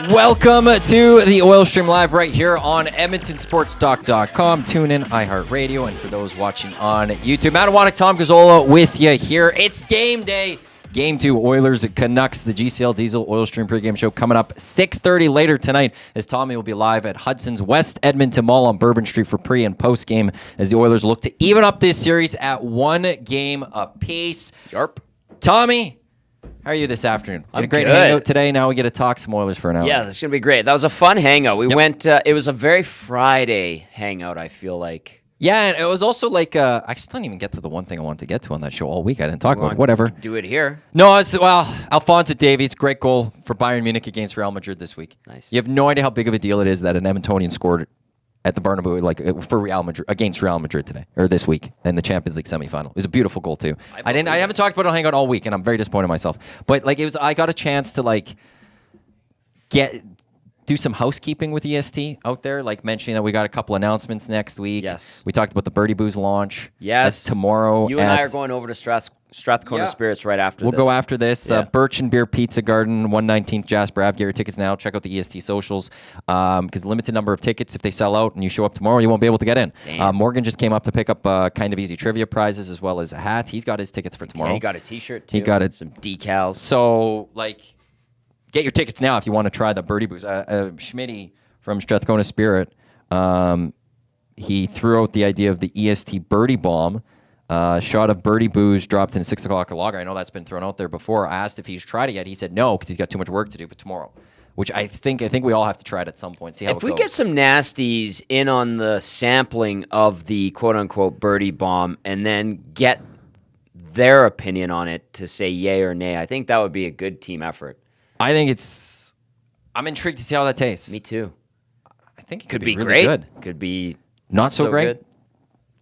Welcome to the Oil Stream Live right here on EdmontonSportsTalk.com. Tune in, iHeartRadio, and for those watching on YouTube, Mattias Iwanyk, Tom Gazzola with you here. It's game day. Game 2, Oilers at Canucks, the GCL Diesel Oil Stream pregame show coming up 6:30 later tonight as Tommy will be live at Hudson's West Edmonton Mall on Bourbon Street for pre- and post-game as the Oilers look to even up this series at 1 game apiece. Yarp. Tommy, how are you this afternoon? I'm a great good. hangout today. Now we get to talk some Oilers for an hour. Yeah, that's going to be great. That was a fun hangout. We went, it was a very Friday hangout, I feel like. Yeah, and it was also like, I just didn't even get to the one thing I wanted to get to on that show all week. I didn't talk about it. Whatever. Do it here. No, Alphonso Davies, great goal for Bayern Munich against Real Madrid this week. Nice. You have no idea how big of a deal it is that an Edmontonian scored at the Bernabeu for Real Madrid against Real Madrid today or this week in the Champions League semifinal. It was a beautiful goal too. I haven't talked about it on Hangout all week, and I'm very disappointed in myself. But I got a chance to do some housekeeping with EST out there, mentioning that we got a couple announcements next week. Yes. We talked about the Birdie Booze launch. Yes. That's tomorrow. You and I are going over to Strathcona Spirits right after this. We'll go after this. Yeah. Birch and Beer Pizza Garden, 119th Jasper Ave. Get your tickets now. Check out the EST socials because limited number of tickets. If they sell out and you show up tomorrow, you won't be able to get in. Morgan just came up to pick up kind of easy trivia prizes as well as a hat. He's got his tickets for tomorrow. Yeah, he got a T-shirt too. He got it. Some decals. So, get your tickets now if you want to try the Birdie Booze. Schmitty from Strathcona Spirit, he threw out the idea of the EST Birdie Bomb. Shot of Birdie Booze dropped in a 6 o'clock lager. I know that's been thrown out there before. I asked if he's tried it yet. He said no because he's got too much work to do, but tomorrow. Which I think we all have to try it at some point. See how it goes. If we get some nasties in on the sampling of the quote-unquote Birdie Bomb and then get their opinion on it to say yay or nay, I think that would be a good team effort. I'm intrigued to see how that tastes. Me too. I think it Could be be really great. good. Could be Not so great. Good.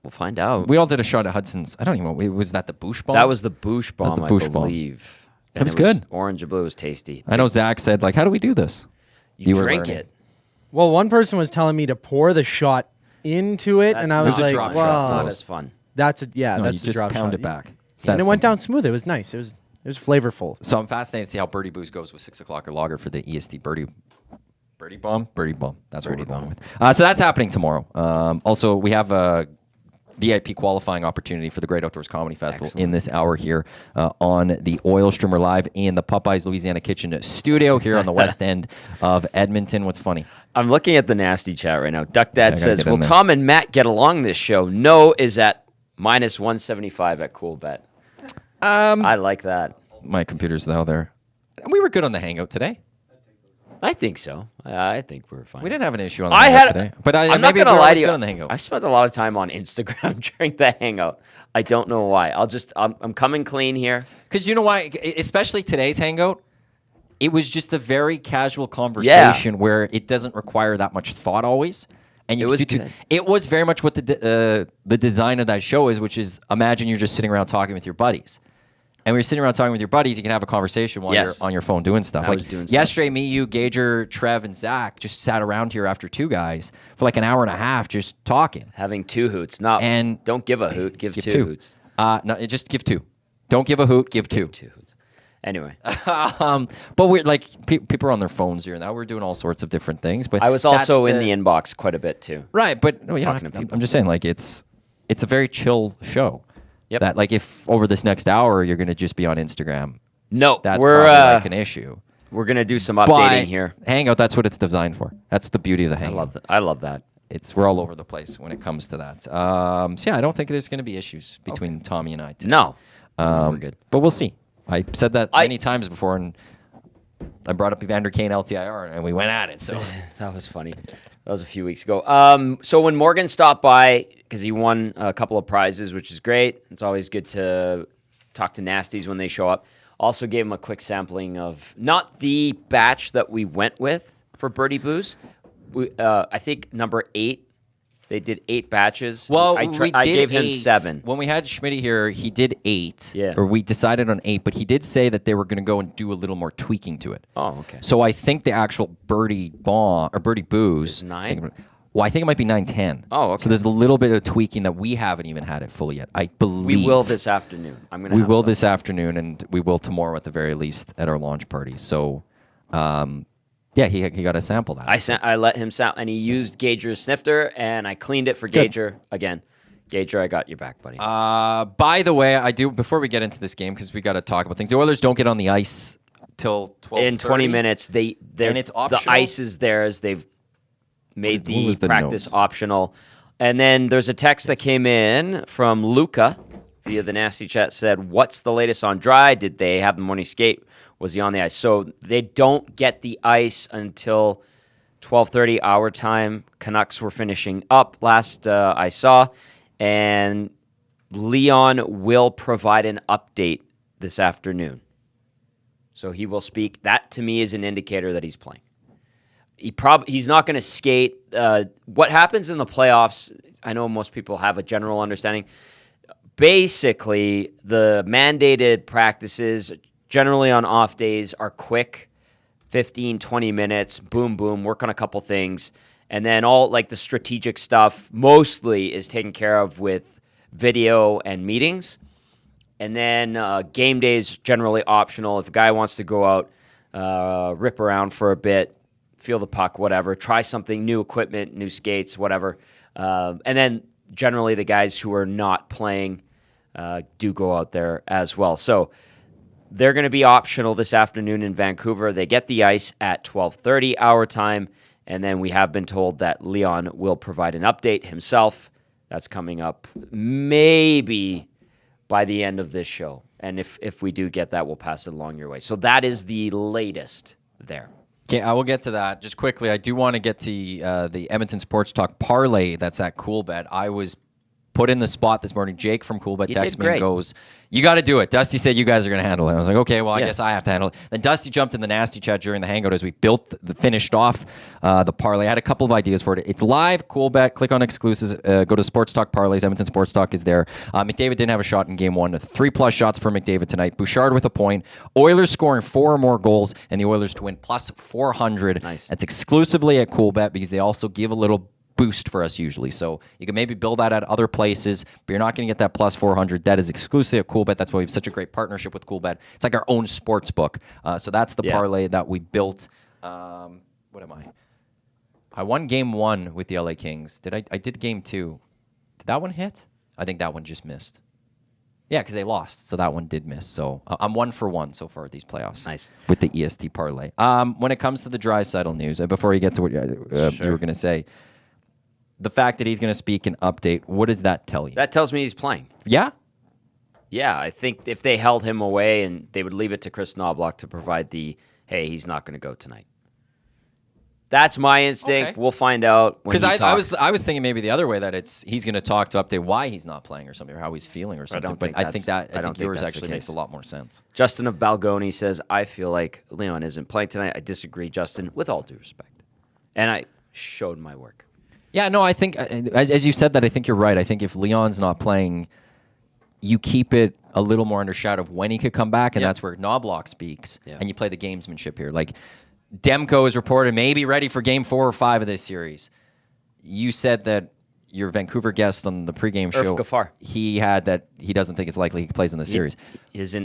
We'll find out. We all did a shot at Hudson's. I don't even know. Was that the Boosh Bomb? That was the Boosh Bomb, the Boosh I Bomb. believe. That was good. Orange and blue was tasty. I know Zach said, how do we do this? You were drink learning. it. Well, one person was telling me to pour the shot into it, and I was not a like, drop shot. "Wow, That's not as fun. that's a No, that's you a drop just pound shot." it back. And it went down smooth. It was nice. It was flavorful. So I'm fascinated to see how Birdie Booze goes with 6 o'clock lager for the EST Birdie Bomb. Birdie Bomb. That's what we're going with. So that's happening tomorrow. Also, we have a VIP qualifying opportunity for the Great Outdoors Comedy Festival in this hour here on the Oil Streamer Live in the Popeyes Louisiana Kitchen studio here on the west end of Edmonton. What's funny? I'm looking at the nasty chat right now. Duck Dad gotta says, get in will there. Tom and Matt get along this show? No is at minus 175 at Cool Bet. I like that. My computer's now there. We were good on the Hangout today. I think so. I think we're fine. We didn't have an issue on the Hangout today. But I'm maybe not going to lie to you. good on the Hangout. I spent a lot of time on Instagram during the Hangout. I don't know why. I'm coming clean here. Because you know why? Especially today's Hangout, it was just a very casual conversation where it doesn't require that much thought always. And you It was could do- good. It was very much what the design of that show is, which is imagine you're just sitting around talking with your buddies. And when you're sitting around talking with your buddies, you can have a conversation while you're on your phone doing stuff. I was doing stuff. Yesterday, me, you, Gager, Trev, and Zach just sat around here after two guys for an hour and a half just talking. Having two hoots. Don't give a hoot. Give two hoots. No, just give two. Don't give a hoot. Give two. Two hoots. Anyway. But we're people are on their phones here and now. We're doing all sorts of different things. But I was also in the inbox quite a bit too. right. But no, you don't Talking have to to, people. I'm just saying, it's a very chill show. Yep. That if over this next hour you're going to just be on Instagram, No, that's we're probably an issue. we're gonna do some updating But here. Hangout, that's what it's designed for. That's the beauty of the I Hangout. love that. I love that. We're all over the place when it comes to that. So yeah, I don't think there's going to be issues between Tommy and I today. No, we're good. But we'll see. I said that many times before, and I brought up Evander Kane LTIR, and we went at it. So That was funny. That was a few weeks ago. So when Morgan stopped by, because he won a couple of prizes, which is great. It's always good to talk to nasties when they show up. Also gave him a quick sampling of not the batch that we went with for Birdie Booze. I think number 8. They did 8 batches. Well, I gave him 7. When we had Schmidt here, he did 8. Yeah. Or we decided on 8, but he did say that they were going to go and do a little more tweaking to it. Oh, okay. So I think the actual Birdie Bomb or Birdie Booze Is 9? Well, I think it might be 9-10. Oh, okay. So there's a little bit of tweaking that we haven't even had it fully yet. I believe We will this afternoon. We will this afternoon, and we will tomorrow at the very least at our launch party. So, Yeah, he got to sample that. I let him sample, and he used Gager's snifter, and I cleaned it for Gager again. Gager, I got your back, buddy. By the way, I do before we get into this game because we got to talk about things. The Oilers don't get on the ice till 12:30. In 20 minutes. And it's optional. The ice is theirs. They've made the practice optional. And then there's a text that came in from Luca via the Nasty Chat, said, what's the latest on Dry? Did they have the morning skate? Was he on the ice? So they don't get the ice until 12:30 our time. Canucks were finishing up last I saw. And Leon will provide an update this afternoon. So he will speak. That, to me, is an indicator that he's playing. He's not going to skate. What happens in the playoffs, I know most people have a general understanding. Basically, the mandated practices, generally on off days, are quick, 15, 20 minutes, boom, boom, work on a couple things. And then all like the strategic stuff mostly is taken care of with video and meetings. And then game days generally optional. If a guy wants to go out, rip around for a bit, feel the puck, whatever, try something, new equipment, new skates, whatever. And then generally the guys who are not playing do go out there as well. So they're going to be optional this afternoon in Vancouver. They get the ice at 12:30 our time. And then we have been told that Leon will provide an update himself. That's coming up maybe by the end of this show. And if we do get that, we'll pass it along your way. So that is the latest there. Okay, I will get to that. Just quickly, I do want to get to the Edmonton Sports Talk parlay that's at CoolBet. I was put in the spot this morning. Jake from CoolBet texts me and goes, you got to do it. Dusty said you guys are going to handle it. I was like, okay, well, I guess I have to handle it. Then Dusty jumped in the Nasty Chat during the hangout as we finished off the parlay. I had a couple of ideas for it. It's live, CoolBet. Click on exclusives. Go to Sports Talk Parlays. Edmonton Sports Talk is there. McDavid didn't have a shot in game one. 3+ shots for McDavid tonight. Bouchard with a point. Oilers scoring 4 or more goals, and the Oilers to win plus 400. Nice. That's exclusively at CoolBet because they also give a little boost for us usually. So you can maybe build that at other places, but you're not going to get that plus 400. That is exclusively at CoolBet. That's why we have such a great partnership with CoolBet. It's like our own sports book. So that's the parlay that we built. What am I? I won game 1 with the LA Kings. I did game 2. Did that one hit? I think that one just missed. Yeah, because they lost, so that one did miss. So I'm 1 for 1 so far at these playoffs. Nice. With the EST parlay. When it comes to the Draisaitl news, before you get to what you were going to say, the fact that he's going to speak and update, what does that tell you? That tells me he's playing. Yeah? Yeah, I think if they held him away and they would leave it to Chris Knobloch to provide the, hey, he's not going to go tonight. That's my instinct. Okay. We'll find out when he talks. Because I was thinking maybe the other way, that he's going to talk to update why he's not playing or something, or how he's feeling or something. I think yours actually makes a lot more sense. Justin of Balgoni says, I feel like Leon isn't playing tonight. I disagree, Justin, with all due respect. And I showed my work. Yeah, no, I think, as you said that, I think you're right. I think if Leon's not playing, you keep it a little more under shadow of when he could come back, and that's where Knobloch speaks, and you play the gamesmanship here. Like, Demko is reported maybe ready for game 4 or 5 of this series. You said that your Vancouver guest on the pregame show, Gaffar, he had that he doesn't think it's likely he plays in the series. His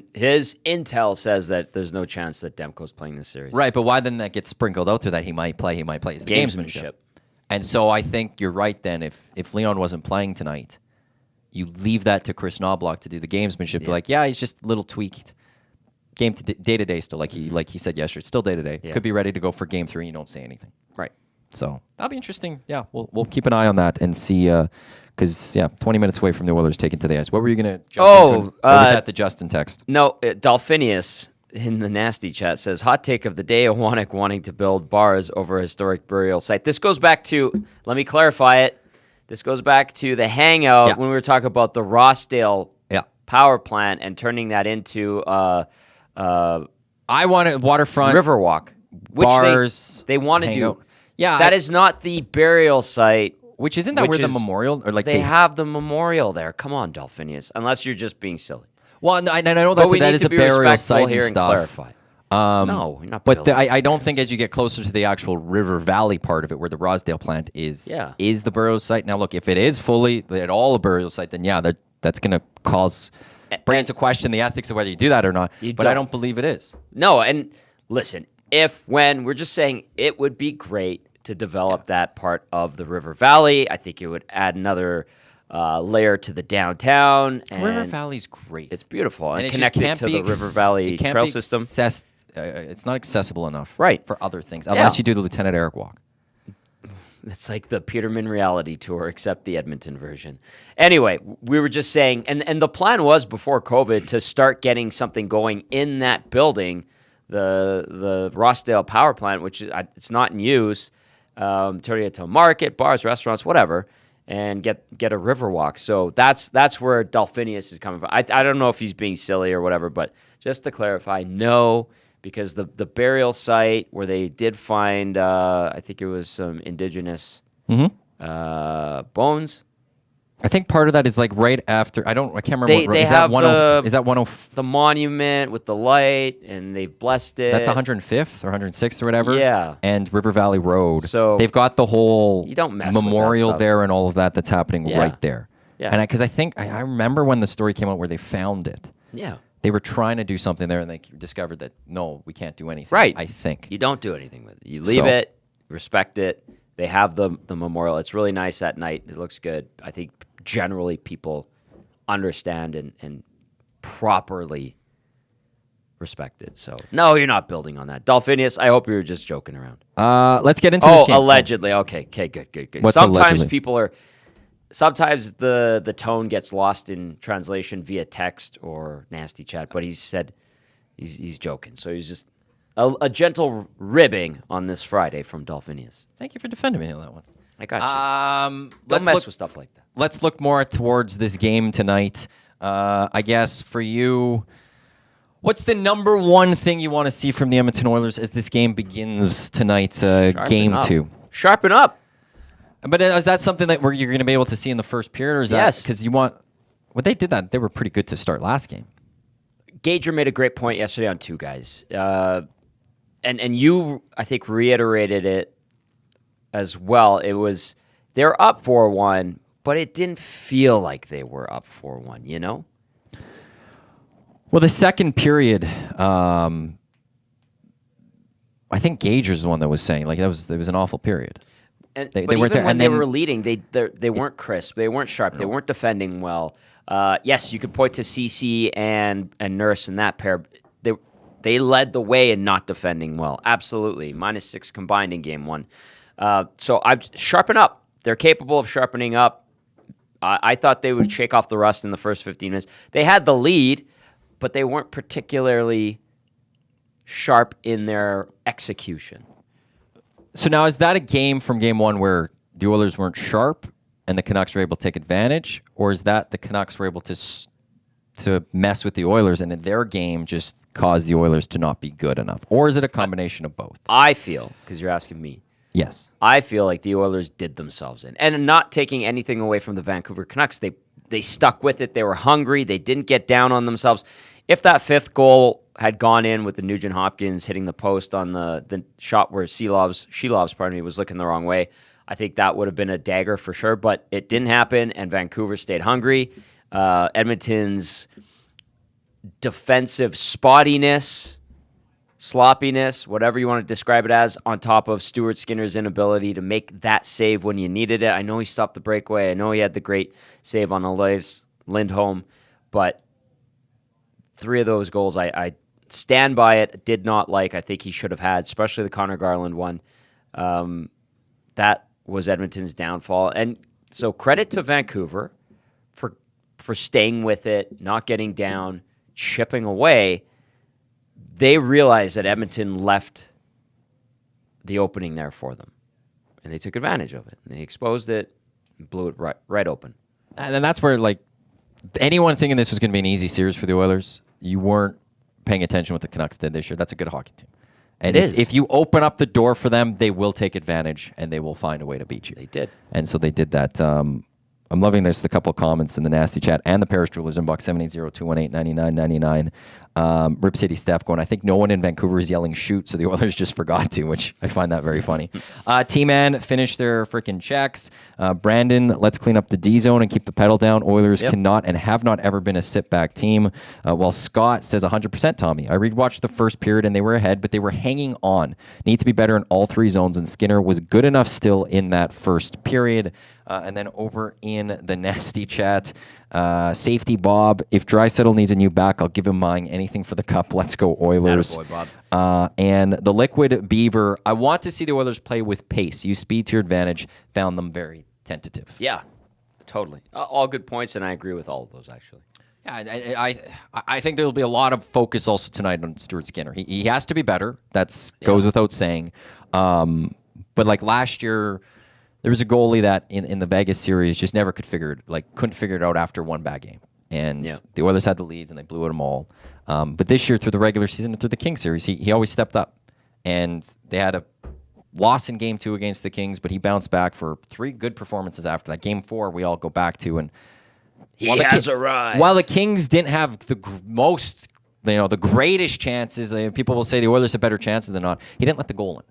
intel says that there's no chance that Demko's playing this series. Right, but why then that gets sprinkled out there that he might play? It's the gamesmanship. And so I think you're right then. If Leon wasn't playing tonight, you leave that to Chris Knobloch to do the gamesmanship. Like, he's just a little tweaked. Game to day still, like he said yesterday. Still day to day. Could be ready to go for game 3 and you don't say anything. Right. So that'll be interesting. Yeah, we'll keep an eye on that and see. Because 20 minutes away from the Oilers taking to the ice. What were you going to jump into? Or was that the Justin text? No, Dolphinius in the Nasty Chat says, hot take of the day, Iwanyk wanting to build bars over a historic burial site. This goes back to, let me clarify it. This goes back to the hangout when we were talking about the Rossdale power plant and turning that into I wanted waterfront Riverwalk. Which bars. They want to do. Out. Yeah. That is not the burial site. Which isn't that where the memorial, or like they have the memorial there. Come on, Dolphinius. Unless you're just being silly. Well, I know that is a burial site and stuff. Clarify. No, you're not. But I don't think as you get closer to the actual River Valley part of it, where the Rossdale plant is the burial site. Now, look, if it is fully at all a burial site, then that's going to bring into question the ethics of whether you do that or not. But I don't believe it is. No, and listen, when we're just saying it would be great to develop that part of the River Valley. I think it would add another layer to the downtown. And River Valley's great. It's beautiful and it just connected can't to be the River Valley it can't trail be system. It's not accessible enough Right. for other things, unless you do the Lieutenant Eric walk. It's like the Peterman reality tour, except the Edmonton version. Anyway, we were just saying, and the plan was before COVID to start getting something going in that building, the Rossdale power plant, which is it's not in use, turn it into a market, bars, restaurants, whatever, and get a river walk. So that's where Dolphinius is coming from. I don't know if he's being silly or whatever, but just to clarify, no. Because the burial site where they did find, I think it was some indigenous bones. I think part of that is like right after. I can't remember. They is have that 10? The monument with the light, and they blessed it. That's 105th or 106th or whatever. Yeah. And River Valley Road. So they've got the whole you don't mess with memorial that stuff. there and all of that's happening Yeah. right there. Yeah. And because I think I remember when the story came out where they found it. Yeah. They were trying to do something there, and they discovered that, no, we can't do anything. Right. I think. You don't do anything with it. You leave it, respect it. They have the memorial. It's really nice at night. It looks good. I think generally people understand and properly respect it. So, no, you're not building on that. Dolphinius, I hope you were just joking around. Let's get into this game. Allegedly. Okay, good. What's Sometimes allegedly? Sometimes the tone gets lost in translation via text or nasty chat, but he said he's joking. So he's just a gentle ribbing on this Friday from Dolphinius. Thank you for defending me on that one. I got you. Let's Don't mess look, with stuff like that. Let's look more towards this game tonight. I guess for you, what's the number one thing you want to see from the Edmonton Oilers as this game begins tonight, game up. 2? Sharpen up. But is that something that you're going to be able to see in the first period, or is that because you want? Well, they did that. They were pretty good to start last game. Gager made a great point yesterday on two guys, and you I think reiterated it as well. It was they're up 4-1, but it didn't feel like they were up 4-1. You know. Well, the second period, I think Gager's the one that was saying like it was an awful period. And, they but weren't even there, when and they then, were leading, they weren't crisp. They weren't sharp. They weren't defending well. Yes, you could point to Ceci and Nurse in that pair. They led the way in not defending well. Absolutely. -6 combined in game 1. So I'd sharpen up. They're capable of sharpening up. I thought they would shake off the rust in the first 15 minutes. They had the lead, but they weren't particularly sharp in their execution. So now is that a game from game 1 where the Oilers weren't sharp and the Canucks were able to take advantage, or is that the Canucks were able to mess with the Oilers and in their game just cause the Oilers to not be good enough, or is it a combination of both? I feel, because you're asking me, Yes. I feel like the Oilers did themselves in. And not taking anything away from the Vancouver Canucks. They stuck with it. They were hungry. They didn't get down on themselves. If that fifth goal had gone in with the Nugent Hopkins hitting the post on the shot where Shelov's was looking the wrong way, I think that would have been a dagger for sure. But it didn't happen, and Vancouver stayed hungry. Edmonton's defensive spottiness, sloppiness, whatever you want to describe it as, on top of Stuart Skinner's inability to make that save when you needed it. I know he stopped the breakaway. I know he had the great save on Elias Lindholm, but 3 of those goals, I stand by it, did not like. I think he should have had, especially the Connor Garland one. That was Edmonton's downfall. And so credit to Vancouver for staying with it, not getting down, chipping away. They realized that Edmonton left the opening there for them, and they took advantage of it. And they exposed it and blew it right open. And then that's where, like, anyone thinking this was going to be an easy series for the Oilers, you weren't paying attention what the Canucks did this year. That's a good hockey team. And if you open up the door for them, they will take advantage, and they will find a way to beat you. They did. And so they did that. I'm loving this. The couple of comments in the nasty chat and the Paris Jewelers inbox, 780-218-9999. Rip City Steph going, I think no one in Vancouver is yelling shoot, so the Oilers just forgot to, which I find that very funny. T-Man finished their freaking checks. Brandon, let's clean up the D zone and keep the pedal down. Oilers cannot and have not ever been a sit-back team. While Scott says 100% Tommy. I rewatched the first period and they were ahead, but they were hanging on. Need to be better in all three zones, and Skinner was good enough still in that first period. And then over in the nasty chat, Safety Bob, if Draisaitl needs a new back, I'll give him mine. Anything for the cup. Let's go Oilers. Attaboy, Bob. And the Liquid Beaver, I want to see the Oilers play with pace. Use speed to your advantage. Found them very tentative. Yeah, totally. All good points, and I agree with all of those, actually. Yeah, I think there'll be a lot of focus also tonight on Stuart Skinner. He has to be better. That goes without saying. But like last year, there was a goalie that in the Vegas series just never couldn't figure it out after one bad game. And the Oilers had the leads and they blew at them all. But this year through the regular season and through the Kings series, he always stepped up. And they had a loss in Game 2 against the Kings, but he bounced back for 3 good performances after that. Game 4 we all go back to, and he has arrived. While the Kings didn't have the most, the greatest chances, people will say the Oilers have better chances than not. He didn't let the goal in.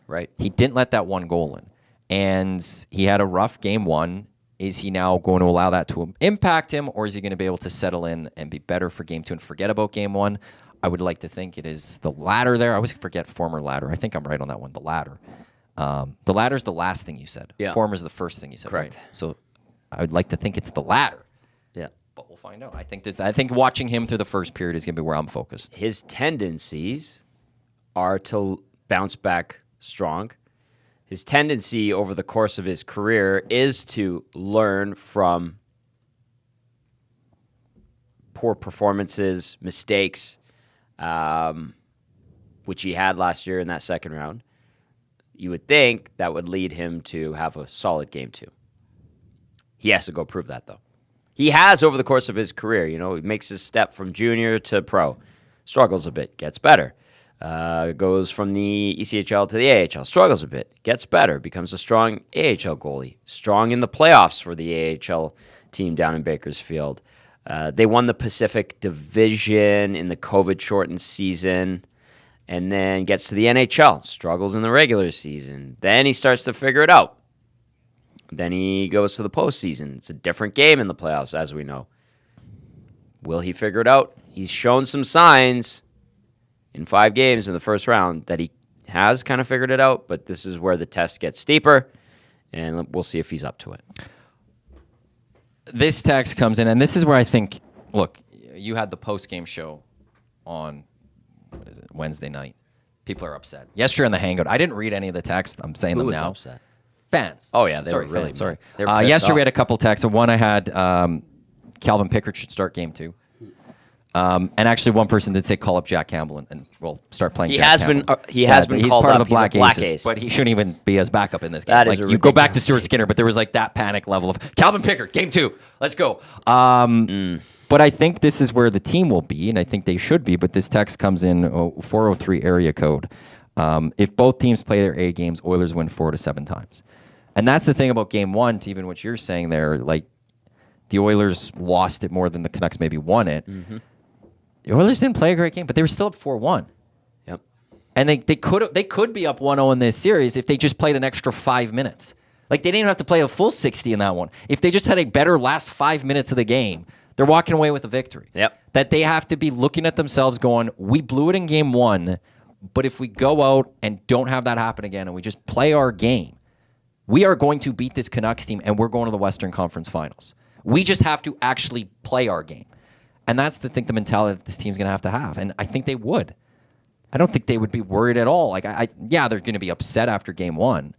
Right. He didn't let that one goal in. And he had a rough Game 1. Is he now going to allow that to impact him, or is he going to be able to settle in and be better for Game 2 and forget about Game 1? I would like to think it is the latter there. I always forget former latter. I think I'm right on that one, the latter. The latter is the last thing you said. Yeah. Former is the first thing you said. Correct. Right? So I would like to think it's the latter. Yeah. But we'll find out. I think watching him through the first period is going to be where I'm focused. His tendencies are to bounce back strong. His tendency over the course of his career is to learn from poor performances, mistakes, which he had last year in that second round. You would think that would lead him to have a solid Game 2. He has to go prove that, though. He has over the course of his career. He makes his step from junior to pro. Struggles a bit, gets better. Goes from the ECHL to the AHL, struggles a bit, gets better, becomes a strong AHL goalie, strong in the playoffs for the AHL team down in Bakersfield. They won the Pacific Division in the COVID-shortened season, and then gets to the NHL, struggles in the regular season. Then he starts to figure it out. Then he goes to the postseason. It's a different game in the playoffs, as we know. Will he figure it out? He's shown some signs in 5 games in the first round that he has kind of figured it out, but this is where the test gets steeper, and we'll see if he's up to it. This text comes in, and this is where I think, look, you had the post-game show on Wednesday night. People are upset. Yesterday on the Hangout, I didn't read any of the text. I'm saying them now. Who was upset? Fans. Oh, yeah, they were really fans, sorry. They were pissed yesterday we off. had a couple texts. One I had, Calvin Pickard should start Game 2. And actually, one person did say call up Jack Campbell and we'll start playing. He Jack has Campbell. been. He has been he's called part up. of the Black, He's a Black Aces, Ace. but he shouldn't even be as backup in this game. That is a you go back to ridiculous Stuart take. Skinner, but there was like that panic level of Calvin Pickard, Game 2, let's go. But I think this is where the team will be, and I think they should be. But this text comes in 403 area code. If both teams play their A games, Oilers win 4 to 7 times, and that's the thing about Game 1. To even what you're saying there, like the Oilers lost it more than the Canucks maybe won it. Mm-hmm. The Oilers didn't play a great game, but they were still up 4-1. Yep. And they could be up 1-0 in this series if they just played an extra 5 minutes. Like they didn't even have to play a full 60 in that one. If they just had a better last 5 minutes of the game, they're walking away with a victory. Yep. That they have to be looking at themselves going, we blew it in Game 1, but if we go out and don't have that happen again and we just play our game, we are going to beat this Canucks team and we're going to the Western Conference Finals. We just have to actually play our game. And that's the mentality that this team's going to have. And I think they would. I don't think they would be worried at all. Like, they're going to be upset after Game 1.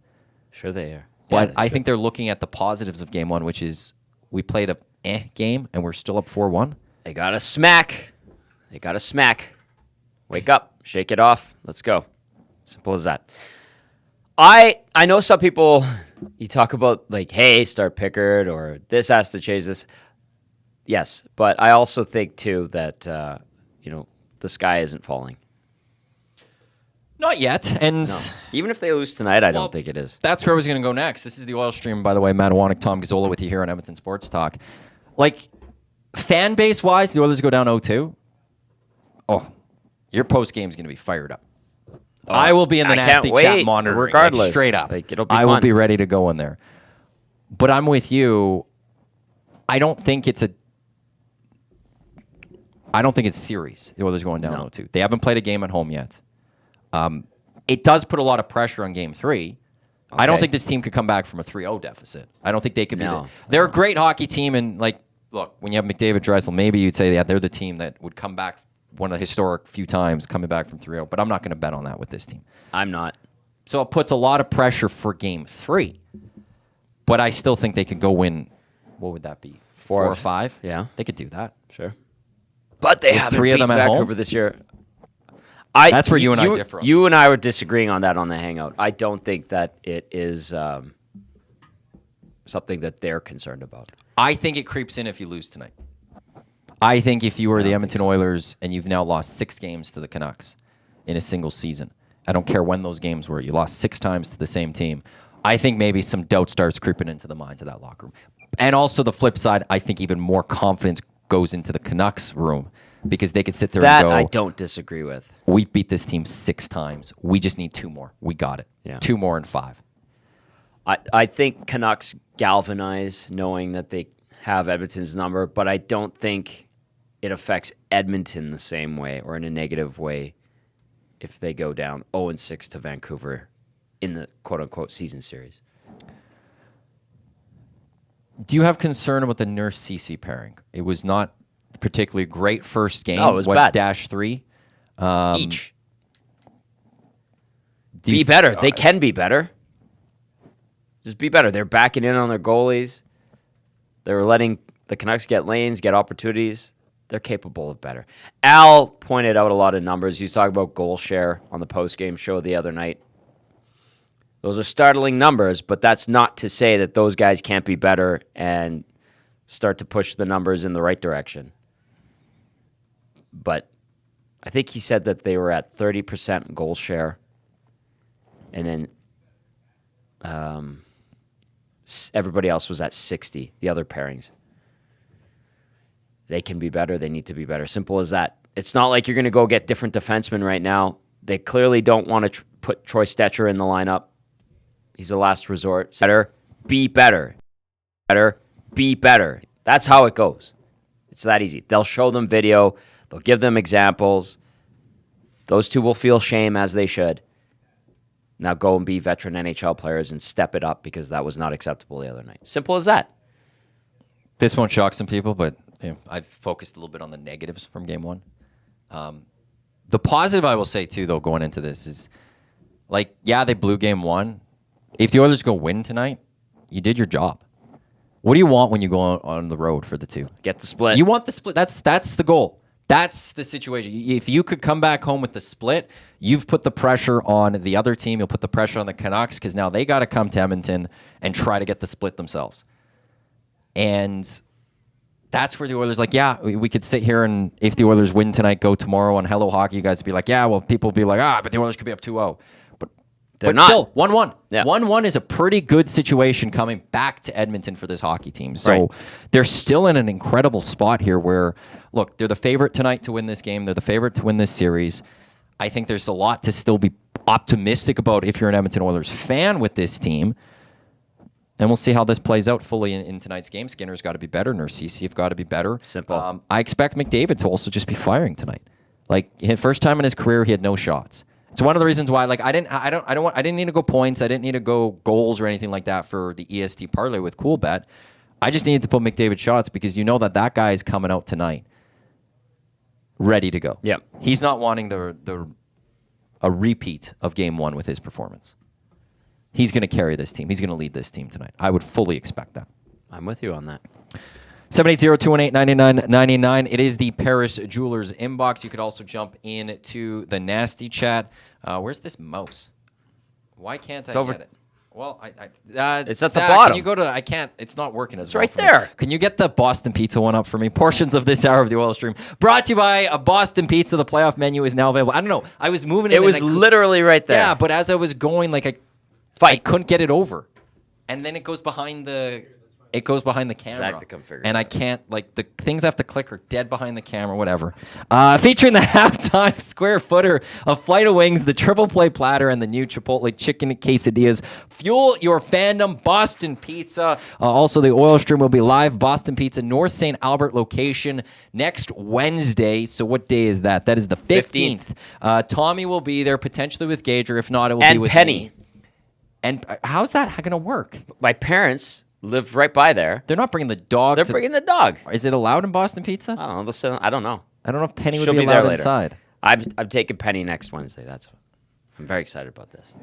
Sure they are. But I think they're looking at the positives of Game 1, which is we played a game and we're still up 4-1. They got a smack. Wake up. Shake it off. Let's go. Simple as that. I know some people, you talk about like, hey, start Pickard or this has to change this. Yes, but I also think, too, that, the sky isn't falling. Not yet. And No. Even if they lose tonight, I don't think it is. That's where I was going to go next. This is the Oil Stream, by the way. Mattias Iwanyk, Tom Gazzola with you here on Edmonton Sports Talk. Like, fan base-wise, the Oilers go down 0-2. Oh, your post game is going to be fired up. I will be in the I nasty can't chat wait, monitoring, regardless. straight up. It'll be I fun. will be ready to go in there. But I'm with you. I don't think it's series. The Oilers going down 0-2. They haven't played a game at home yet. It does put a lot of pressure on Game 3. Okay. I don't think this team could come back from a 3-0 deficit. I don't think they could be. They're a great hockey team, and look, when you have McDavid, Draisaitl, maybe you'd say they're the team that would come back one of the historic few times coming back from 3-0. But I'm not going to bet on that with this team. I'm not. So it puts a lot of pressure for Game 3. But I still think they could go win. What would that be? 4 or 5? Yeah, they could do that. Sure. But they haven't 3 of them beat at Vancouver home this year. That's where you and I differ. You and I were disagreeing on that on the Hangout. I don't think that it is something that they're concerned about. I think it creeps in if you lose tonight. I think if you were the Edmonton Oilers and you've now lost 6 games to the Canucks in a single season, I don't care when those games were, you lost 6 times to the same team. I think maybe some doubt starts creeping into the minds of that locker room. And also the flip side, I think even more confidence goes into the Canucks room because they could sit there and go, I don't disagree with. We beat this team 6 times. We just need 2 more. We got it. Yeah. 2 more and 5. I think Canucks galvanize knowing that they have Edmonton's number, but I don't think it affects Edmonton the same way or in a negative way if they go down 0-6 to Vancouver in the quote-unquote season series. Do you have concern about the Nurse Ceci pairing? It was not particularly great first game. No, it was bad. -3. Each. Be better. They can be better. Just be better. They're backing in on their goalies. They were letting the Canucks get lanes, get opportunities. They're capable of better. Al pointed out a lot of numbers. He was talking about goal share on the postgame show the other night. Those are startling numbers, but that's not to say that those guys can't be better and start to push the numbers in the right direction. But I think he said that they were at 30% goal share, and then everybody else was at 60, the other pairings. They can be better. They need to be better. Simple as that. It's not like you're going to go get different defensemen right now. They clearly don't want to put Troy Stetcher in the lineup. He's a last resort. Better, be better. Better, be better. That's how it goes. It's that easy. They'll show them video. They'll give them examples. Those two will feel shame as they should. Now go and be veteran NHL players and step it up because that was not acceptable the other night. Simple as that. This won't shock some people, but I've focused a little bit on the negatives from Game 1. The positive I will say, too, though, going into this is, they blew Game 1. If the Oilers go win tonight, you did your job. What do you want when you go on the road for the 2? Get the split. You want the split. That's the goal. That's the situation. If you could come back home with the split, you've put the pressure on the other team. You'll put the pressure on the Canucks because now they got to come to Edmonton and try to get the split themselves. And that's where the Oilers we could sit here and if the Oilers win tonight, go tomorrow on Hello Hockey, you guys would be like, people will be like, but the Oilers could be up 2-0. But not. Still, 1-1. Yeah. 1-1 is a pretty good situation coming back to Edmonton for this hockey team. So they're still in an incredible spot here where, look, they're the favorite tonight to win this game. They're the favorite to win this series. I think there's a lot to still be optimistic about if you're an Edmonton Oilers fan with this team. And we'll see how this plays out fully in tonight's game. Skinner's got to be better. Nurse Ceci have got to be better. Simple. I expect McDavid to also just be firing tonight. First time in his career, he had no shots. It's one of the reasons why, I didn't need to go points. I didn't need to go goals or anything like that for the EST parlay with CoolBet. I just needed to put McDavid shots because you know that guy is coming out tonight, ready to go. Yeah, he's not wanting a repeat of Game 1 with his performance. He's going to carry this team. He's going to lead this team tonight. I would fully expect that. I'm with you on that. 780-218-9999. It is the Paris Jewelers inbox. You could also jump into the nasty chat. Where's this mouse? Why can't I get it? Well, it's at the Zach, bottom. Can you go to? I can't. It's not working as it's well. Right for me. there. Can you get the Boston Pizza one up for me? Portions of this hour of the Oil Stream brought to you by a Boston Pizza. The playoff menu is now available. I don't know. I was moving it. It was literally right there. Yeah, but as I was going, I couldn't get it over, and then it goes behind the. it goes behind the camera. Zach to come figure and it I out. can't, like, the things I have to click are dead behind the camera, whatever. Featuring the halftime square footer, a flight of wings, the triple play platter, and the new Chipotle chicken quesadillas. Fuel your fandom, Boston Pizza. Also, the Oil Stream will be live, Boston Pizza, North St. Albert location next Wednesday. So what day is that? That is the 15th. Tommy will be there, potentially with Gager. If not, it will be with Penny. me. And how's that going to work? My parents live right by there. They're not bringing the dog. They're bringing the dog. Is it allowed in Boston Pizza? I don't know. Listen, I don't know. I don't know if Penny would She'll be be there allowed later. inside. I'm taking Penny next Wednesday. I'm very excited about this.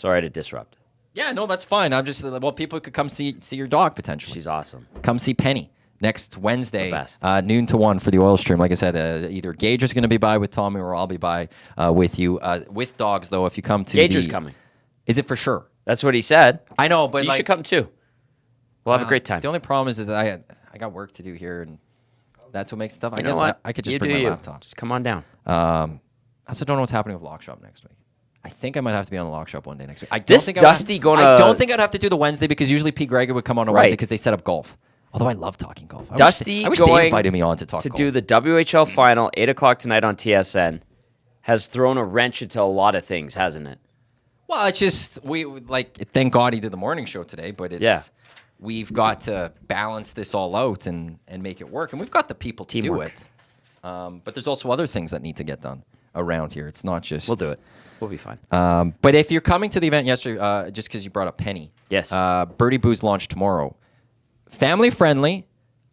Sorry to disrupt. Yeah, no, that's fine. I'm just people could come see your dog potentially. She's awesome. Come see Penny next Wednesday, The best. noon to 1 for the Oil Stream. Like I said, either Gager's going to be by with Tommy or I'll be by with you. With dogs, though, if you come to Gager's coming. Is it for sure? That's what he said. I know, but You should come too. We'll have a great time. The only problem is that I got work to do here, and that's what makes it tough. I You know guess what? I could just You bring do my you. laptop. Just come on down. I also don't know what's happening with Lock Shop next week. I think I might have to be on the Lock Shop one day next week. I don't think I don't think I'd have to do the Wednesday because usually P. Gregor would come on a Wednesday because they set up golf. Although I love talking golf. I wish they invited me on to talk golf. do the WHL final 8 o'clock tonight on TSN has thrown a wrench into a lot of things, hasn't it? Well, it's just thank God he did the morning show today, but we've got to balance this all out and make it work, and we've got the people to do it. But there's also other things that need to get done around here. It's not just We'll do it. We'll be fine. But if you're coming to the event yesterday, just because you brought up Penny, Yes. Birdie Boo's launch tomorrow. Family friendly,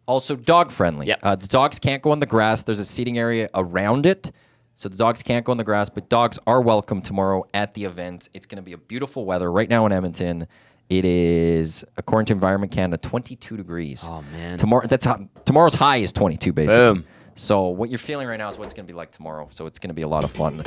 also dog friendly. Yep. The dogs can't go on the grass. There's a seating area around it. So the dogs can't go on the grass, but dogs are welcome tomorrow at the event. It's going to be a beautiful weather right now in Edmonton. It is, according to Environment Canada, 22 degrees. Oh, man. Tomorrow's high is 22, basically. Boom. So what you're feeling right now is what it's going to be like tomorrow. So it's going to be a lot of fun.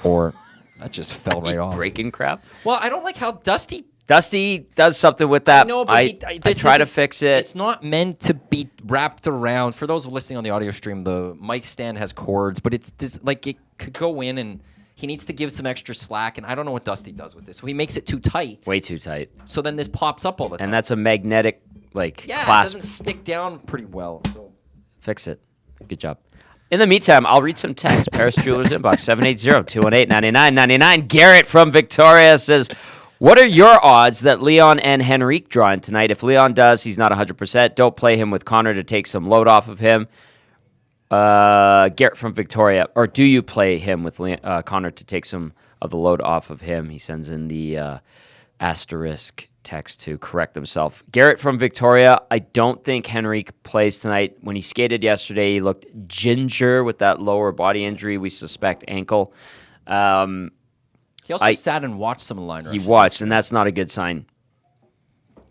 Or that just fell right off. Breaking crap. Well, I don't like how Dusty does something with that. No, but I try to fix it. It's not meant to be wrapped around. For those listening on the audio stream, the mic stand has cords, but it's this, it could go in, and he needs to give some extra slack. And I don't know what Dusty does with this. So he makes it too tight. Way too tight. So then this pops up all the time. And that's a magnetic it clasp. doesn't stick down pretty well. So Fix it. Good job. In the meantime, I'll read some text. Paris Jewelers inbox 780-218-9999. Garrett from Victoria says, what are your odds that Leon and Henrique draw in tonight? If Leon does, he's not 100%. Don't play him with Connor to take some load off of him. Garrett from Victoria. Or do you play him with Connor to take some of the load off of him? He sends in the asterisk text to correct himself. Garrett from Victoria. I don't think Henrique plays tonight. When he skated yesterday, he looked ginger with that lower body injury. We suspect ankle. he also sat and watched some of the line He rushes. watched, and that's not a good sign.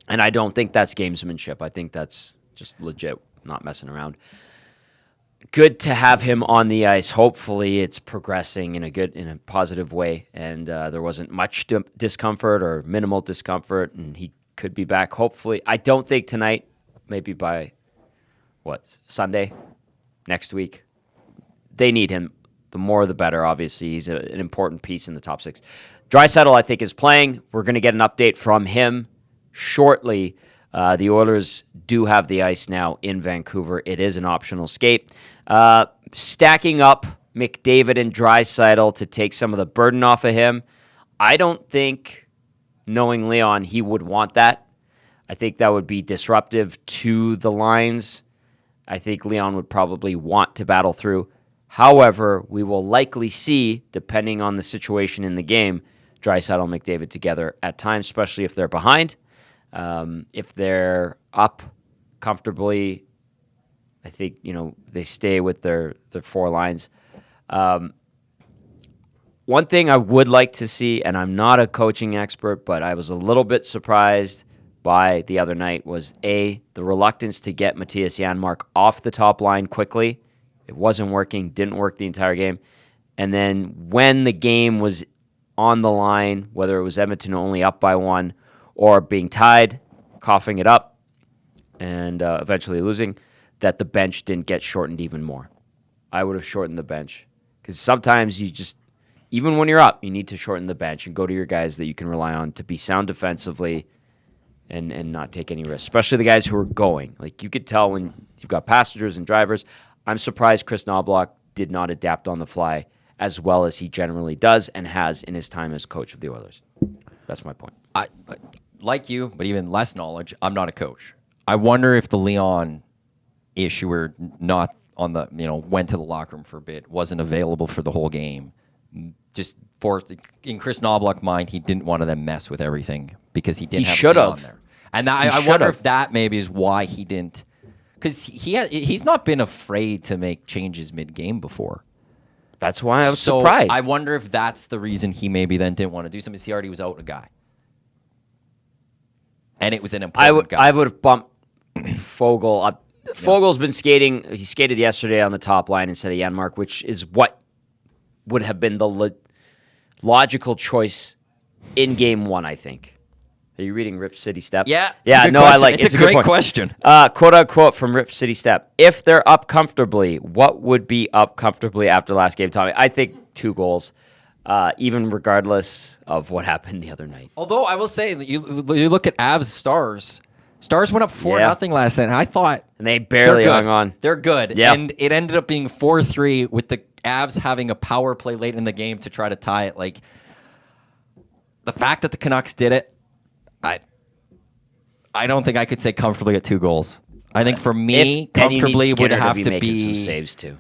And I don't think that's gamesmanship. I think that's just legit, not messing around. Good to have him on the ice. Hopefully, it's progressing in a positive way, and there wasn't much discomfort or minimal discomfort, and he could be back. Hopefully, I don't think tonight. Maybe by Sunday, next week. They need him. The more, the better. Obviously, he's an important piece in the top six. Draisaitl, I think, is playing. We're going to get an update from him shortly. The Oilers do have the ice now in Vancouver. It is an optional skate. Stacking up McDavid and Draisaitl to take some of the burden off of him. I don't think, knowing Leon, he would want that. I think that would be disruptive to the lines. I think Leon would probably want to battle through. However, we will likely see, depending on the situation in the game, Draisaitl and McDavid together at times, especially if they're behind. If they're up comfortably, I think, they stay with their four lines. One thing I would like to see, and I'm not a coaching expert, but I was a little bit surprised by the other night, was the reluctance to get Mattias Iwanyk off the top line quickly. It wasn't working, didn't work the entire game. And then when the game was on the line, whether it was Edmonton only up by one or being tied, coughing it up, and eventually losing, that the bench didn't get shortened even more. I would have shortened the bench. Because sometimes you just, even when you're up, you need to shorten the bench and go to your guys that you can rely on to be sound defensively and not take any risks, especially the guys who are going. Like, you could tell when you've got passengers and drivers. I'm surprised Chris Knobloch did not adapt on the fly as well as he generally does and has in his time as coach of the Oilers. That's my point. I like you, but even less knowledge. I'm not a coach. I wonder if the Leon issue where not on the, went to the locker room for a bit, wasn't available for the whole game. Just in Chris Knobloch's mind, he didn't want to then mess with everything because he didn't have Leon there. And I wonder if that maybe is why he didn't, because he's not been afraid to make changes mid-game before. That's why I was surprised. I wonder if that's the reason he maybe then didn't want to do something. He already was out a guy. And it was an important guy. I would have bumped Foegele up. Fogel's been skating. He skated yesterday on the top line instead of Janmark, which is what would have been the logical choice in Game 1, I think. Are you reading Rip City Step? Yeah. Yeah, no, question. I like it. It's a great question. Quote unquote from Rip City Step. If they're up comfortably, what would be up comfortably after last game, Tommy? I think 2 goals, even regardless of what happened the other night. Although I will say, you look at Avs Stars. Stars went up 4-0 last night, and I thought... And they barely hung on. They're good. Yep. And it ended up being 4-3 with the Avs having a power play late in the game to try to tie it. Like, the fact that the Canucks did it, I don't think I could say comfortably at 2 goals. I think for me, comfortably would have to be some saves too.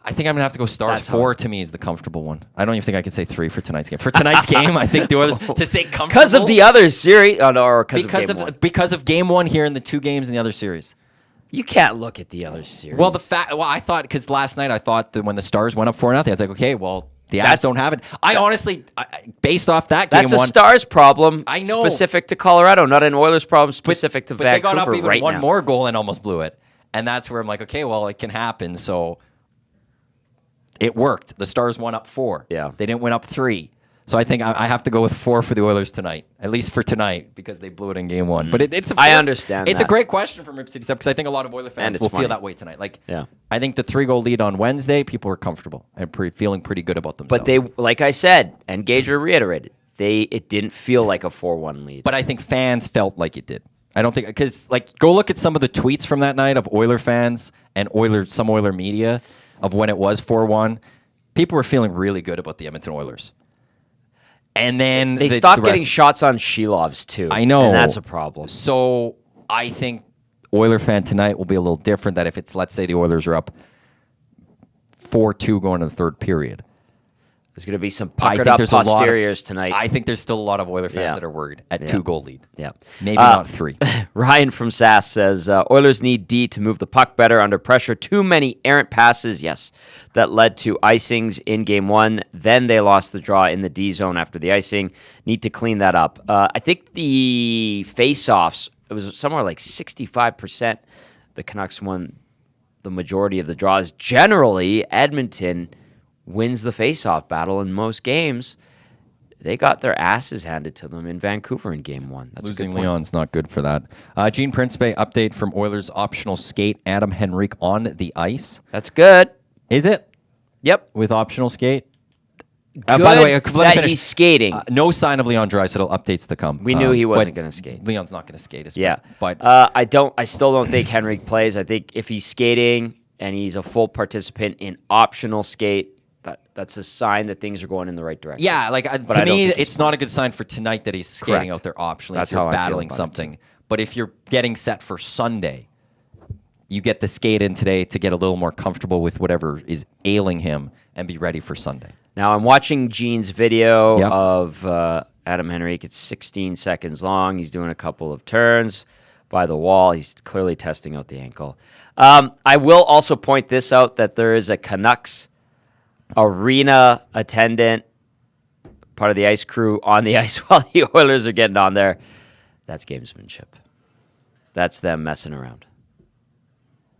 I think I'm gonna have to go Stars. 4 to me is the comfortable one. I don't even think I could say 3 for tonight's game. For tonight's game, I think the Oilers to say comfortable because of the other series, or because of Game 1 here and the 2 games in the other series. You can't look at the other series. Well, I thought because last night I thought that when the Stars went up 4-0, I was like, okay, well. The Avs don't have it. I honestly, based off that game, that's a Stars problem. I know, specific to Colorado, not an Oilers problem specific to Vancouver. But they got up even one now. more goal and almost blew it, and that's where I'm like, okay, well, it can happen. So it worked. The Stars won up 4. Yeah, they didn't win up 3. So I think I have to go with 4 for the Oilers tonight, at least for tonight, because they blew it in Game 1. But I understand. It's a great question from Rip City Step because I think a lot of Oilers fans will feel that way tonight. Like, I think the 3-goal lead on Wednesday, people were comfortable and feeling pretty good about themselves. But they, like I said, and Gager reiterated, it didn't feel like a 4-1 lead. But I think fans felt like it did. I don't think because go look at some of the tweets from that night of Oiler fans and some Oiler media of when it was 4-1. People were feeling really good about the Edmonton Oilers. And then they stopped getting shots on Shilovs too. I know. And that's a problem. So I think Oiler fan tonight will be a little different that if it's, let's say the Oilers are up 4-2 going to the third period. There's going to be some puckered up posteriors tonight. I think there's still a lot of Oiler fans that are worried at 2-goal lead. Yeah. Maybe not 3. Ryan from SAS says, Oilers need D to move the puck better under pressure. Too many errant passes, yes, that led to icings in Game 1. Then they lost the draw in the D zone after the icing. Need to clean that up. I think the face-offs, it was somewhere like 65%. The Canucks won the majority of the draws. Generally, Edmonton wins the face-off battle in most games. They got their asses handed to them in Vancouver in Game 1. That's losing a good point. Leon's not good for that. Gene Principe update from Oilers optional skate Adam Henrique on the ice. That's good. Is it? Yep. With optional skate? Good by the way, that he's skating. No sign of Leon Draisaitl. Updates to come. We knew he wasn't going to skate. Leon's not going to skate. But I still don't think Henrique plays. I think if he's skating and he's a full participant in optional skate, that's a sign that things are going in the right direction. Yeah, to me, it's not a good sign for tonight that he's skating out there optionally. That's if you're how battling something. But if you're getting set for Sunday, you get the skate in today to get a little more comfortable with whatever is ailing him and be ready for Sunday. Now, I'm watching Gene's video of Adam Henrique. It's 16 seconds long. He's doing a couple of turns by the wall. He's clearly testing out the ankle. I will also point this out that there is a Canucks arena attendant, part of the ice crew, on the ice while the Oilers are getting on there. That's gamesmanship. That's them messing around.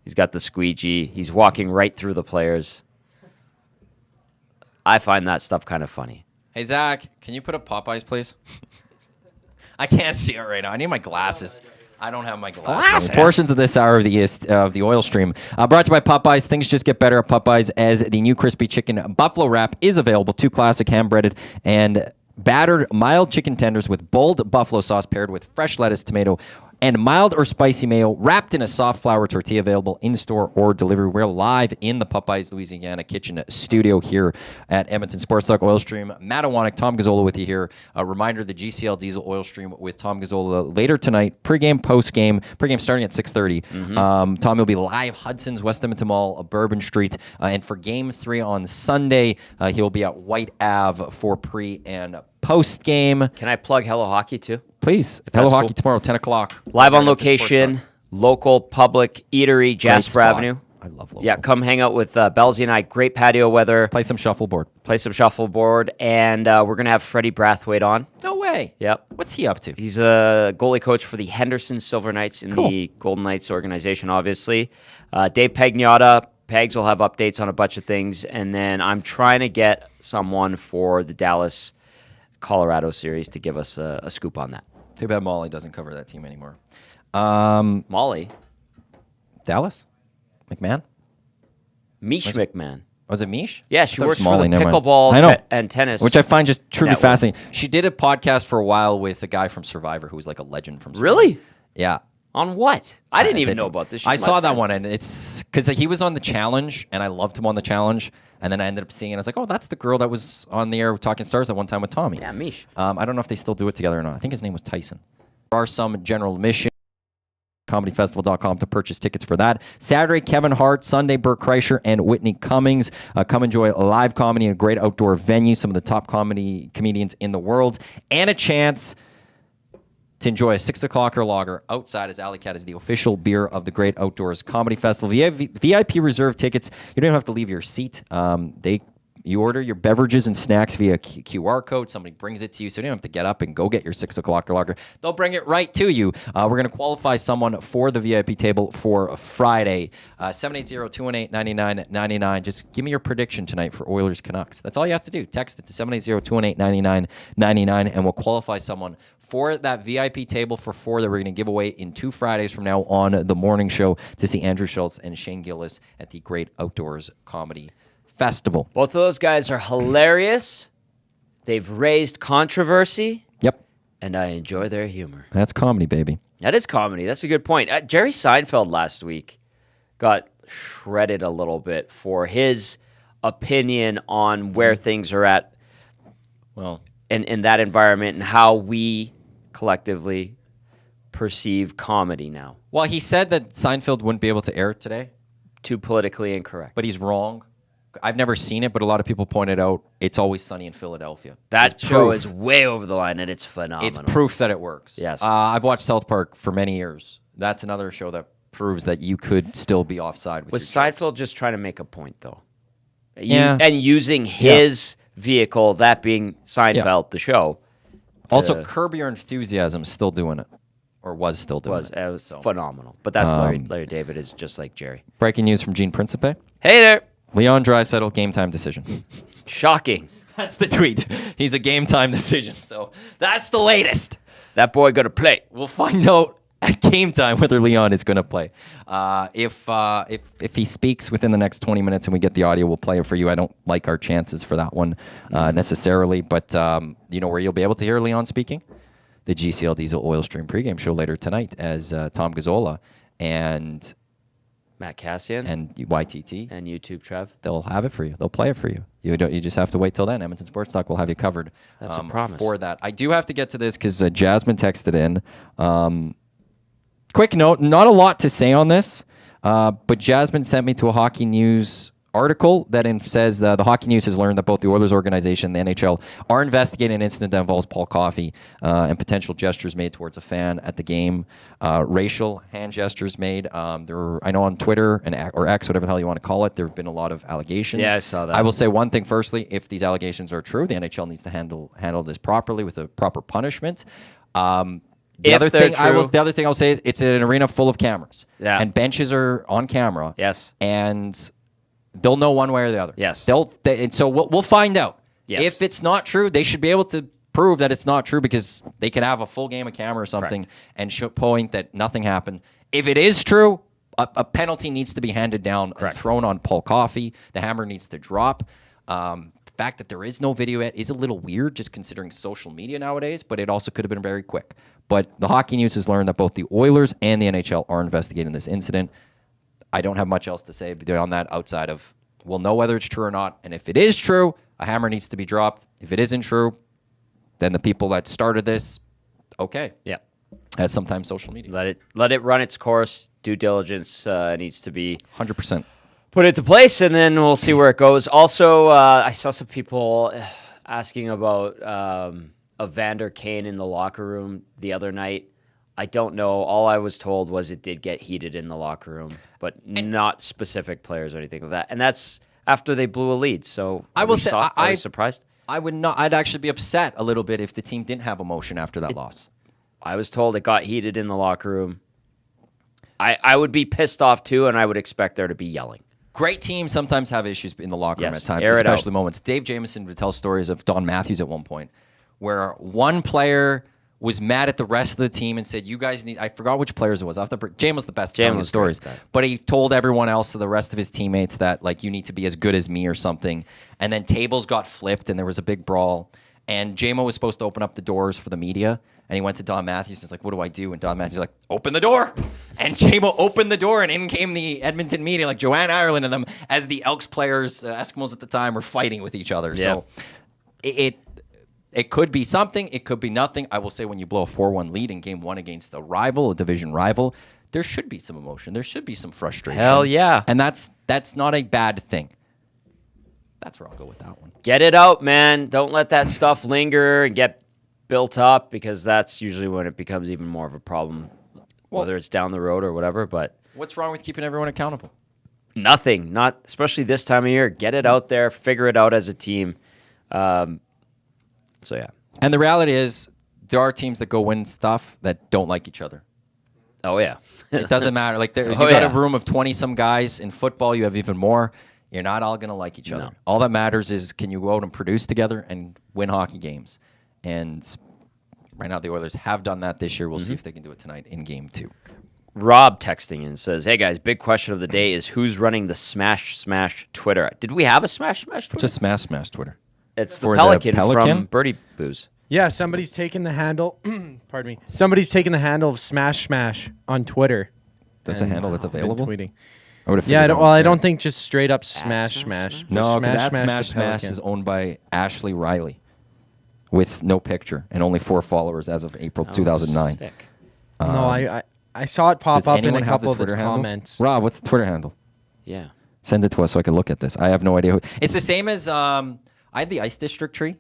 He's got the squeegee. He's walking right through the players. I find that stuff kind of funny. Hey, Zach, can you put up Popeyes, please? I can't see it right now. I need my glasses. I don't have my glasses. Portions of this hour of the Oil Stream brought to you by Popeyes. Things just get better at Popeyes as the new crispy chicken buffalo wrap is available. 2 classic ham breaded and battered mild chicken tenders with bold buffalo sauce paired with fresh lettuce, tomato, and mild or spicy mayo wrapped in a soft flour tortilla, available in-store or delivery. We're live in the Popeyes Louisiana kitchen studio here at Edmonton Sports Talk Oil Stream. Matt Iwanyk, Tom Gazzola with you here. A reminder, the GCL Diesel Oil Stream with Tom Gazzola later tonight, pregame, postgame. Pregame starting at 6:30. Tom will be live Hudson's, West Edmonton Mall, Bourbon Street. And for Game 3 on Sunday, he'll be at White Ave for pre and post-game. Can I plug Hello Hockey too? Please. Hello Hockey tomorrow, 10 o'clock. Live on location, local public eatery, Jasper Avenue. I love local. Yeah, come hang out with Belzy and I. Great patio weather. Play some shuffleboard. And we're going to have Freddie Brathwaite on. No way. Yep. What's he up to? He's a goalie coach for the Henderson Silver Knights in the Golden Knights organization, obviously. Dave Pagnotta. Pags will have updates on a bunch of things. And then I'm trying to get someone for the Dallas Colorado series to give us a scoop on that. Too bad Molly doesn't cover that team anymore. Molly? Dallas? McMahon? Mish McMahon. Was it Mish? Yeah, she works Molly, for the never mind. pickleball and tennis. Which I find just truly network. fascinating. She did a podcast for a while with a guy from Survivor who was like a legend from Survivor. Really? Yeah. On what? I didn't even know about this. I saw that one, and it's because he was on the challenge, and I loved him on the challenge. And then I ended up seeing it. I was like, oh, that's the girl that was on the air with Talking Stars at one time with Tommy. Yeah, Mish. I don't know if they still do it together or not. I think his name was Tyson. There are some general admission. ComedyFestival.com to purchase tickets for that. Saturday, Kevin Hart. Sunday, Burt Kreischer and Whitney Cummings. Come enjoy live comedy in a great outdoor venue. Some of the top comedians in the world. And a chance to enjoy a 6 o'clocker lager outside, as Alley Cat is the official beer of the Great Outdoors Comedy Festival. VIP reserve tickets. You don't even have to leave your seat. You order your beverages and snacks via QR code. Somebody brings it to you, so you don't have to get up and go get your 6 o'clocker lager. They'll bring it right to you. We're going to qualify someone for the VIP table for Friday. 780-218-9999. Just give me your prediction tonight for Oilers Canucks. That's all you have to do. Text it to 780-218-9999, and we'll qualify someone for that VIP table for 4 that we're going to give away in 2 Fridays from now on the morning show to see Andrew Schultz and Shane Gillis at the Great Outdoors Comedy Festival. Both of those guys are hilarious. They've raised controversy. Yep. And I enjoy their humor. That's comedy, baby. That is comedy. That's a good point. Jerry Seinfeld last week got shredded a little bit for his opinion on where things are at, well, in that environment and how we collectively perceive comedy now. Well, he said that Seinfeld wouldn't be able to air today. Too politically incorrect. But he's wrong. I've never seen it, but a lot of people pointed out It's Always Sunny in Philadelphia. That show is way over the line, and it's phenomenal. It's proof that it works. Yes. I've watched South Park for many years. That's another show that proves that you could still be offside with Was your Seinfeld just trying to make a point, though? Yeah. And using his vehicle, that being Seinfeld, the show. Also, Curb Your Enthusiasm is still doing it. Or was still doing it. It was phenomenal. But that's Larry David is just like Jerry. Breaking news from Gene Principe. Hey there. Leon Draisaitl, game time decision. Shocking. That's the tweet. He's a game time decision. So that's the latest. That boy going to play. We'll find out at game time whether Leon is going to play. If he speaks within the next 20 minutes and we get the audio, we'll play it for you. I don't like our chances for that one necessarily, but you know where you'll be able to hear Leon speaking? The GCL Diesel Oil Stream pregame show later tonight as Tom Gazzola and Matt Cassian and YTT and YouTube Trev. They'll have it for you. They'll play it for you. You just have to wait till then. Edmonton Sports Talk will have you covered. That's a promise. For that. I do have to get to this because Jasmine texted in. Quick note, not a lot to say on this, but Jasmine sent me to a Hockey News article that says the Hockey News has learned that both the Oilers organization and the NHL are investigating an incident that involves Paul Coffey and potential gestures made towards a fan at the game, racial hand gestures made. I know on Twitter or X, whatever the hell you want to call it, there have been a lot of allegations. Yeah, I saw that. I will say one thing firstly: if these allegations are true, the NHL needs to handle this properly with a proper punishment. The other thing I'll say, it's an arena full of cameras. Yeah. And benches are on camera. Yes. And they'll know one way or the other. Yes. And so we'll find out. Yes. If it's not true, they should be able to prove that it's not true because they could have a full game of camera or something and point that nothing happened. If it is true, a penalty needs to be handed down and thrown on Paul Coffey. The hammer needs to drop. fact that there is no video yet is a little weird, just considering social media nowadays, but it also could have been very quick. But the Hockey News has learned that both the Oilers and the NHL are investigating this incident. I don't have much else to say beyond that outside of we'll know whether it's true or not. And if it is true, a hammer needs to be dropped. If it isn't true, then the people that started this, okay. Yeah. As sometimes social media. Let it run its course. Due diligence needs to be 100%. put into place, and then we'll see where it goes. Also, I saw some people asking about Evander Kane in the locker room the other night. I don't know. All I was told was it did get heated in the locker room, but not specific players or anything like that. And that's after they blew a lead. So I will say, I was surprised. I would not. I'd actually be upset a little bit if the team didn't have emotion after that loss. I was told it got heated in the locker room. I would be pissed off too, and I would expect there to be yelling. Great teams sometimes have issues in the locker room at times, air it out. especially moments. Dave Jamieson would tell stories of Don Matthews at one point where one player was mad at the rest of the team and said, you guys need, I forgot which players it was. Jam was the best telling his stories. But he told everyone else, to the rest of his teammates, that like you need to be as good as me or something. And then tables got flipped and there was a big brawl. And JMO was supposed to open up the doors for the media. And he went to Don Matthews and was like, what do I do? And Don Matthews was like, open the door. And JMO opened the door and in came the Edmonton media, like Joanne Ireland and them, as the Elks players, Eskimos at the time, were fighting with each other. Yeah. So it could be something. It could be nothing. I will say when you blow a 4-1 lead in game one against a rival, a division rival, there should be some emotion. There should be some frustration. Hell yeah. And that's not a bad thing. That's where I'll go with that one. Get it out, man. Don't let that stuff linger and get built up, because that's usually when it becomes even more of a problem, whether it's down the road or whatever. But what's wrong with keeping everyone accountable? Nothing. Not especially this time of year. Get it out there. Figure it out as a team. So, yeah. And the reality is there are teams that go win stuff that don't like each other. Oh, yeah. It doesn't matter. Like you got a room of 20-some guys. In football, you have even more. You're not all going to like each other. No. All that matters is can you go out and produce together and win hockey games. And right now the Oilers have done that this year. We'll see if they can do it tonight in game 2. Rob texting in says, hey, guys, big question of the day is who's running the Smash Twitter? Did we have a Smash Twitter? Just Smash Twitter. It's the For Pelican, the Pelican from Birdie Booze. Yeah, somebody's taken the handle. Pardon me. Somebody's taken the handle of Smash on Twitter. That's a handle that's been available? tweeting. I would've Yeah, figured it well, was I there. don't think just straight up Smash. No, because that the Smash Pelican. is owned by Ashley Riley with no picture and only 4 followers as of April 2009. Sick. No, I saw it pop Does up in anyone a have the couple of the Twitter handle? comments. Rob, what's the Twitter handle? Yeah. Send it to us so I can look at this. I have no idea who. It's the same as I had the Ice District tree.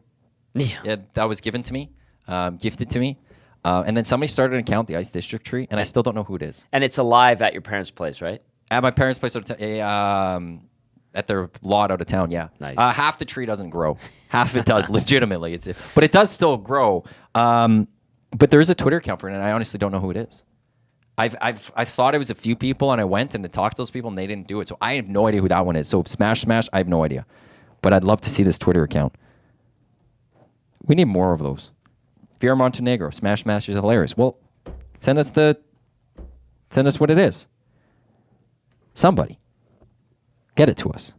Yeah. That was given to me, gifted to me. And then somebody started an account, the Ice District tree, and I still don't know who it is. And it's alive at your parents' place, right? At my parents' place, at their lot out of town, yeah. Nice. Half the tree doesn't grow. Half it does, legitimately. But it does still grow. But there is a Twitter account for it, and I honestly don't know who it is. I thought it was a few people, and I went and talked to those people, and they didn't do it. So I have no idea who that one is. So Smash, I have no idea. But I'd love to see this Twitter account. We need more of those. Vera Montenegro, Smash is hilarious. Well, send us what it is. Somebody. Get it to us.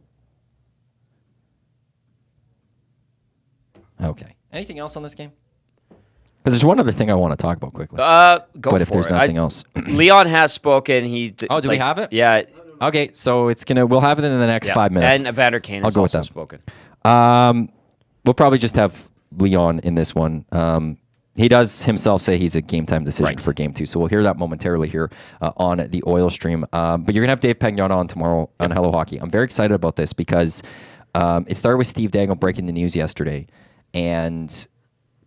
Okay. Anything else on this game? Because there's one other thing I want to talk about quickly. Go but for if there's it. nothing else. Leon has spoken. Do we have it? Yeah. Okay, so we'll have it in the next 5 minutes. And Evander Kane has go with also that. spoken. We'll probably just have Leon in this one. He does himself say he's a game time decision for game 2, so we'll hear that momentarily here on the Oil Stream. But you're going to have Dave Pagnotta on tomorrow on Hello Hockey. I'm very excited about this because it started with Steve Dangle breaking the news yesterday, and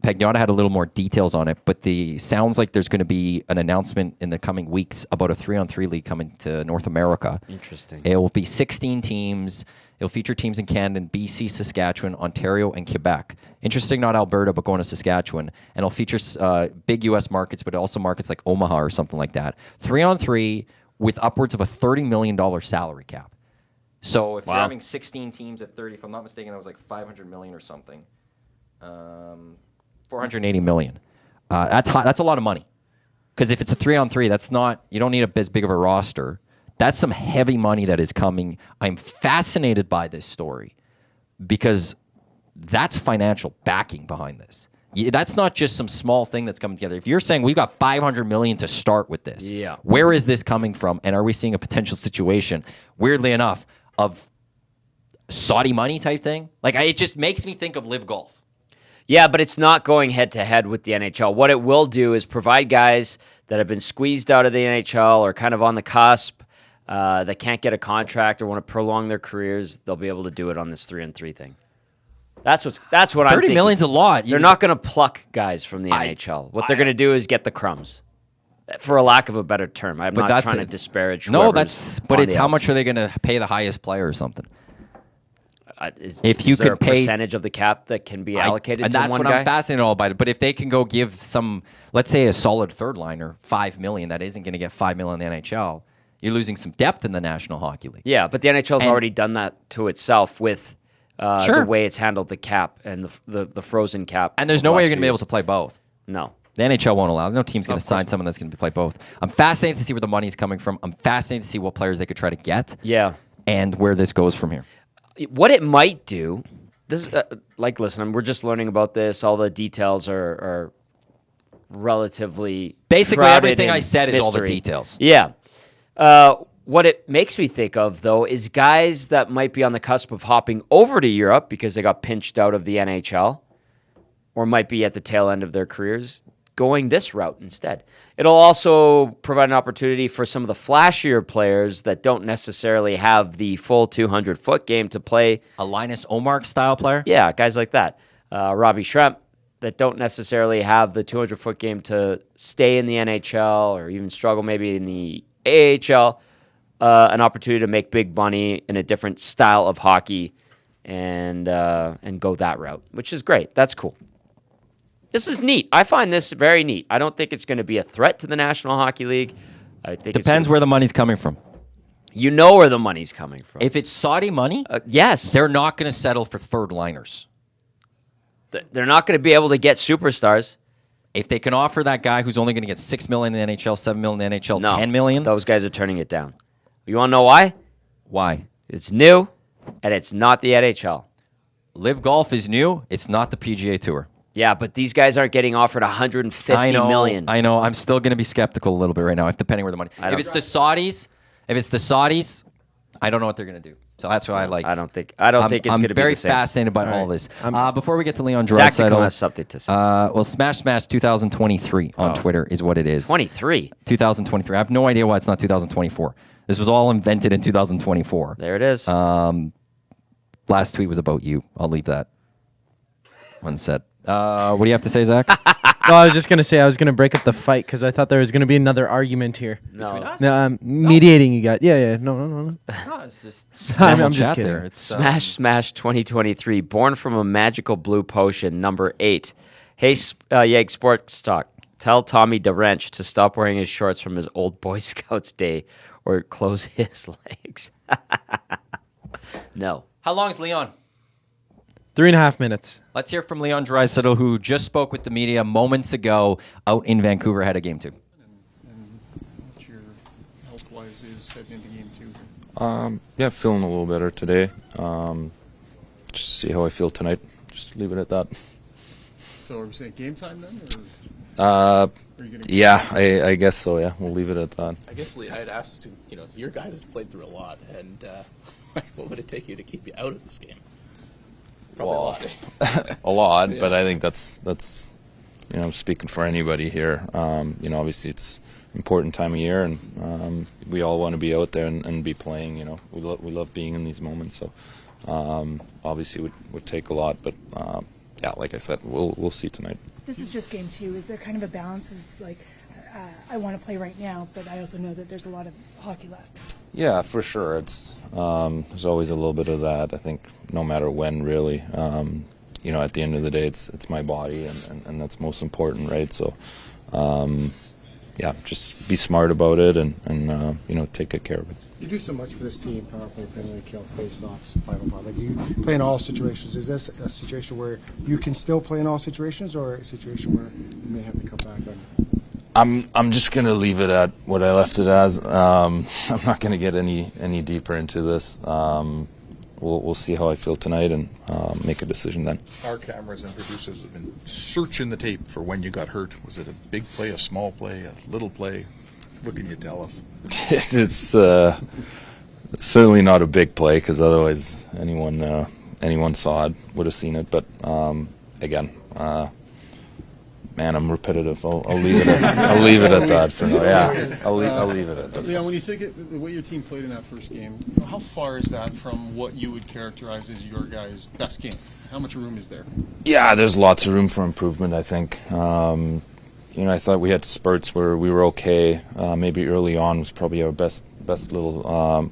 Pagnotta had a little more details on it, but sounds like there's going to be an announcement in the coming weeks about a 3-on-3 league coming to North America. Interesting. It will be 16 teams. It'll feature teams in Canada, BC, Saskatchewan, Ontario, and Quebec. Interesting, not Alberta, but going to Saskatchewan. And it'll feature big U.S. markets, but also markets like Omaha or something like that. 3-on-3 with upwards of a $30 million salary cap. So if you're having 16 teams at 30, if I'm not mistaken, that was like $500 million or something. $480 million. That's hot. That's a lot of money. Because if it's a 3-on-3, that's not. You don't need as big of a roster. That's some heavy money that is coming. I'm fascinated by this story because That's financial backing behind this. That's not just some small thing that's coming together. If you're saying we've got $500 million to start with this, where is this coming from? And are we seeing a potential situation, weirdly enough, of Saudi money type thing? Like, it just makes me think of Live Golf. Yeah, but it's not going head-to-head with the NHL. What it will do is provide guys that have been squeezed out of the NHL or kind of on the cusp that can't get a contract or want to prolong their careers. They'll be able to do it on this 3-on-3 thing. That's what I'm thinking. $30 million's a lot. They're not going to pluck guys from the NHL. What they're going to do is get the crumbs, for a lack of a better term. I'm not trying to disparage. No, but it's how much are they going to pay the highest player or something? Is there a percentage of the cap that can be allocated to one guy? And that's what I'm fascinated all about it. But if they can go give some, let's say a solid third liner, $5 million, that isn't going to get $5 million in the NHL. You're losing some depth in the National Hockey League. Yeah, but the NHL's already done that to itself with the way it's handled the cap and the frozen cap. And there's no way you're going to be able to play both. No. The NHL won't allow it. No team's going to sign someone that's going to play both. I'm fascinated to see where the money's coming from. I'm fascinated to see what players they could try to get. Yeah. And where this goes from here. What it might do, this listen, we're just learning about this. All the details are relatively basically everything I said is all the details. Yeah. What it makes me think of, though, is guys that might be on the cusp of hopping over to Europe because they got pinched out of the NHL or might be at the tail end of their careers, going this route instead. It'll also provide an opportunity for some of the flashier players that don't necessarily have the full 200-foot game to play. A Linus Omark style player? Yeah, guys like that. Robbie Schremp that don't necessarily have the 200-foot game to stay in the NHL or even struggle maybe in the AHL. An opportunity to make big money in a different style of hockey and go that route, which is great. That's cool. This is neat. I find this very neat. I don't think it's going to be a threat to the National Hockey League. I think depends where the money's coming from. You know where the money's coming from. If it's Saudi money, yes, they're not going to settle for third liners. They're not going to be able to get superstars. If they can offer that guy who's only going to get $6 million in the NHL, $7 million in the NHL, $10 million, those guys are turning it down. You want to know why? Why? It's new, and it's not the NHL. Live Golf is new. It's not the PGA Tour. Yeah, but these guys aren't getting offered $150 million. I know. I'm still going to be skeptical a little bit right now, depending where the money. If it's the Saudis, I don't know what they're going to do. So that's why I like. I don't think it's going to be the same. I'm very fascinated by all this. Before we get to Leon Zach Draisaitl, has something to say. Well, Smash 2023 on Twitter is what it is. 23. 2023. I have no idea why it's not 2024. This was all invented in 2024. There it is. Last tweet was about you. I'll leave that unsaid. What do you have to say, Zach? Well, I was just going to say I was going to break up the fight because I thought there was going to be another argument here. No. Mediating you guys. Yeah. No. No, it's just I'm just kidding. There. It's, Smash 2023. Born from a magical blue potion, number 8. Hey, Yeg Sports Talk. Tell Tommy DeWrench to stop wearing his shorts from his old Boy Scouts day or close his legs. No. How long is Leon? 3.5 minutes. Let's hear from Leon Draisaitl, who just spoke with the media moments ago out in Vancouver ahead of Game 2. And what your health-wise is heading into Game 2? Yeah, feeling a little better today. Just see how I feel tonight. Just leave it at that. So are we saying game time then? Or yeah, I guess so, yeah. We'll leave it at that. I guess, Lee, I had asked, your guy has played through a lot, and what would it take you to keep you out of this game? Probably a lot. A lot, Yeah. but I think that's speaking for anybody here. Obviously it's an important time of year, and we all want to be out there and be playing. We love being in these moments. So obviously would take a lot, but yeah, like I said, we'll see tonight. This is just Game 2. Is there kind of a balance of I want to play right now, but I also know that there's a lot of hockey left? Yeah, for sure. It's there's always a little bit of that. I think no matter when, really. At the end of the day, it's my body, and that's most important, right? So, yeah, just be smart about it, and take good care of it. You do so much for this team, power play, penalty kill, face-offs, 5-on-5. Like, you play in all situations. Is this a situation where you can still play in all situations, or a situation where you may have to come back on? I'm just gonna leave it at what I left it as. I'm not gonna get any deeper into this. we'll see how I feel tonight and make a decision then. Our cameras and producers have been searching the tape for when you got hurt. Was it a big play, a small play, a little play? What can you tell us? It's certainly not a big play, because otherwise anyone saw it would have seen it. But again, man, I'm repetitive. I'll leave it. I'll leave it at that for now. Yeah, I'll leave it at that. Yeah, when you think of the way your team played in that first game, how far is that from what you would characterize as your guys' best game? How much room is there? Yeah, there's lots of room for improvement, I think. I thought we had spurts where we were okay. Maybe early on was probably our best little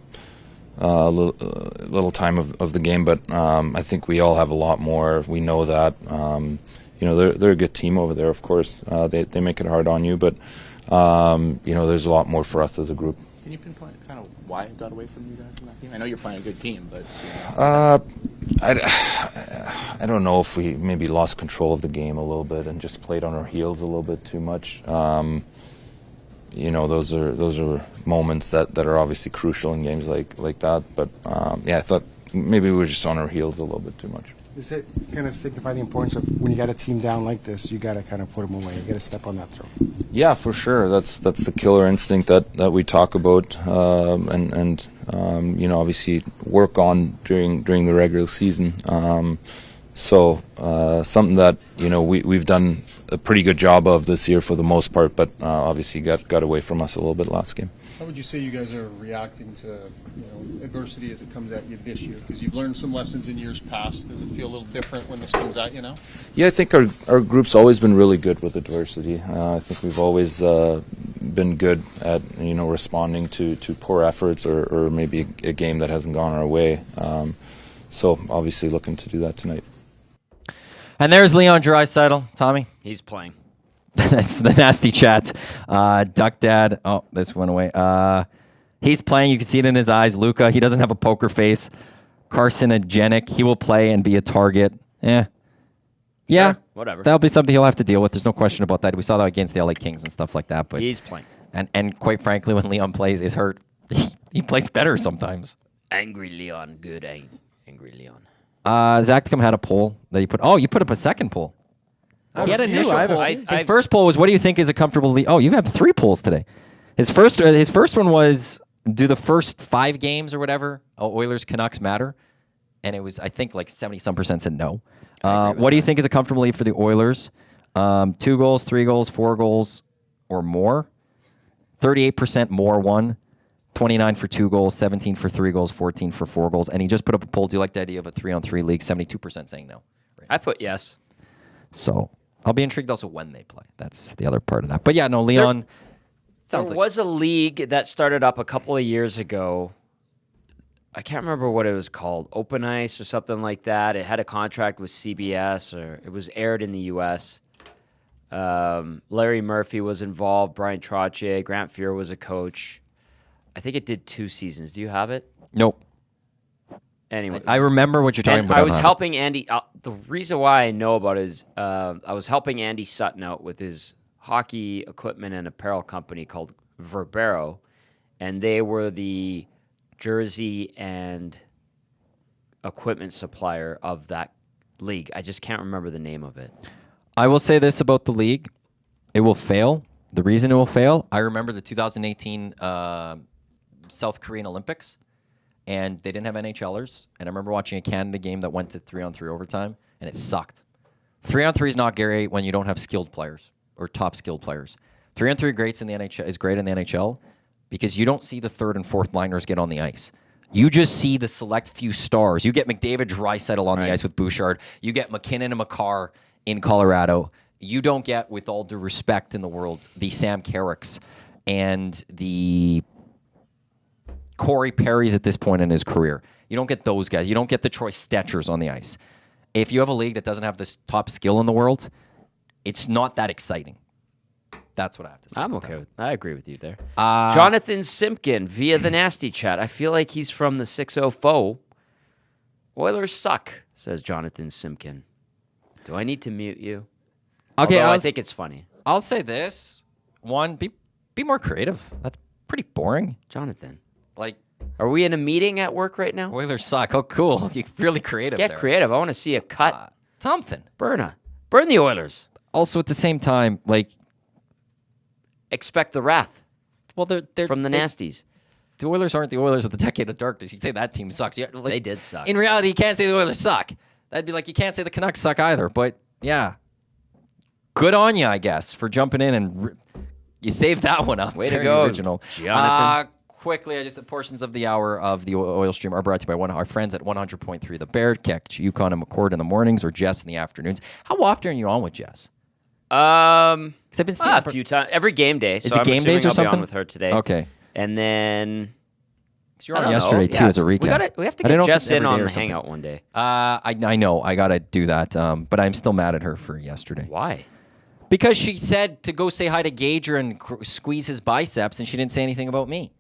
time of the game, but I think we all have a lot more. We know that. They're a good team over there, of course. They make it hard on you, but there's a lot more for us as a group. Can you pinpoint kind of why it got away from you guys in that game? I know you're playing a good team, but I don't know if we maybe lost control of the game a little bit and just played on our heels a little bit too much. Those are moments that are obviously crucial in games like that. But I thought maybe we were just on our heels a little bit too much. Does it kind of signify the importance of when you got a team down like this, you got to kind of put them away, you got to step on that throat? Yeah, for sure. That's the killer instinct that we talk about, and obviously work on during the regular season. So something that we've done a pretty good job of this year for the most part, but obviously got away from us a little bit last game. How would you say you guys are reacting to adversity as it comes at you this year? Because you've learned some lessons in years past. Does it feel a little different when this comes at you now? Yeah, I think our group's always been really good with adversity. I think we've always been good at responding to poor efforts or maybe a game that hasn't gone our way. So obviously looking to do that tonight. And there's Leon Draisaitl. Tommy? He's playing. That's the nasty chat. Duck Dad. Oh, this went away. He's playing. You can see it in his eyes. Luca, he doesn't have a poker face. Carcinogenic. He will play and be a target. Yeah, Sure, whatever. That'll be something he'll have to deal with. There's no question about that. We saw that against the LA Kings and stuff like that. But He's playing. And quite frankly, when Leon plays, is hurt. He plays better sometimes. Angry Leon. Good angry Leon. Zach had a poll that he put. Oh, you put up a second poll. He had an initial poll. His first poll was, what do you think is a comfortable lead? Oh, you have 3 polls today. His first one was, do the first 5 games or whatever, Oilers Canucks matter? And it was, I think, like 70-some% said no. What do you think is a comfortable lead for the Oilers? 2 goals, 3 goals, 4 goals, or more? 38% more 1. 29 for 2 goals, 17 for 3 goals, 14 for 4 goals. And he just put up a poll. Do you like the idea of a 3-on-3 league? 72% saying no. Right I put yes. So I'll be intrigued also when they play. That's the other part of that. But yeah, no, Leon. There was a league that started up a couple of years ago. I can't remember what it was called. Open Ice or something like that. It had a contract with CBS, or it was aired in the U.S. Larry Murphy was involved. Brian Trottier. Grant Fuhr was a coach. I think it did 2 seasons. Do you have it? Nope. Anyway. I remember what you're talking about. I was helping Andy. The reason why I know about it is I was helping Andy Sutton out with his hockey equipment and apparel company called Verbero, and they were the jersey and equipment supplier of that league. I just can't remember the name of it. I will say this about the league. It will fail. The reason it will fail, I remember the 2018 South Korean Olympics, and they didn't have NHLers. And I remember watching a Canada game that went to 3-on-3 overtime, and it sucked. 3-on-3 is not great when you don't have skilled players or top skilled players. 3-on-3 is great in the NHL because you don't see the 3rd and 4th liners get on the ice. You just see the select few stars. You get McDavid, Draisaitl on the ice with Bouchard. You get McKinnon and Makar in Colorado. You don't get, with all due respect in the world, the Sam Carricks and the Corey Perry's at this point in his career. You don't get those guys. You don't get the Troy Stetchers on the ice. If you have a league that doesn't have this top skill in the world, it's not that exciting. That's what I have to say. I'm okay with that. I agree with you there. Jonathan Simpkin via the nasty chat. I feel like he's from the 604. Oilers suck, says Jonathan Simpkin. Do I need to mute you? Okay, I think it's funny. I'll say this. One, be more creative. That's pretty boring. Jonathan. Like, Are we in a meeting at work right now? Oilers suck. Oh, cool. You're really creative Get there. creative. I want to see a cut. Something. Burn the Oilers. Also, at the same time, like, Expect the wrath well, they're from the Nasties. The Oilers aren't the Oilers of the decade of darkness. You say that team sucks. Yeah, like, They did suck. In reality, you can't say the Oilers suck. That'd be like you can't say the Canucks suck either. But yeah, good on you, I guess, for jumping in and you saved that one up. Way to Very go, original. Jonathan. Quickly, just the portions of the hour of the Oil Stream are brought to you by our friends at 100.3 The Bear. Catch Yukon and McCord in the mornings or Jess in the afternoons. How often are you on with Jess? Because I've been seeing a few times every game day. Is So it I'm game days or assuming I'll be something? on with her today. Okay. And then You were I on don't know. yesterday, too, Yeah, as a recap. We have to I don't know get if it's Jess in every day on or the something. hangout one day. I know. I got to do that. But I'm still mad at her for yesterday. Why? Because she said to go say hi to Gager and squeeze his biceps, and she didn't say anything about me.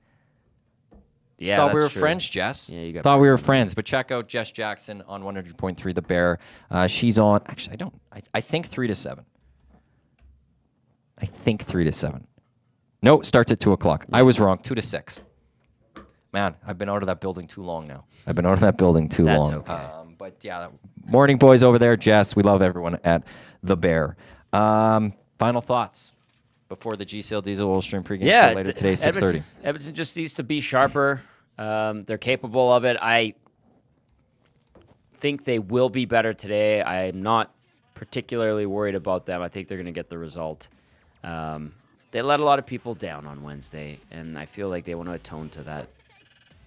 Yeah, Thought we that's were true. friends, Jess. Yeah, you got Thought we were friends. friends. But check out Jess Jackson on 100.3 The Bear. She's on. Actually, I think 3 to 7. I think 3 to 7. No, starts at 2 o'clock. I was wrong. 2 to 6. Man, I've been out of that building too long now. That's okay. But yeah, morning boys over there, Jess. We love everyone at The Bear. Final thoughts before the GCL Diesel Oil Stream pregame show later today, 6:30. Edmonton just needs to be sharper. They're capable of it. I think they will be better today. I'm not particularly worried about them. I think they're going to get the result. They let a lot of people down on Wednesday, and I feel like they want to atone to that.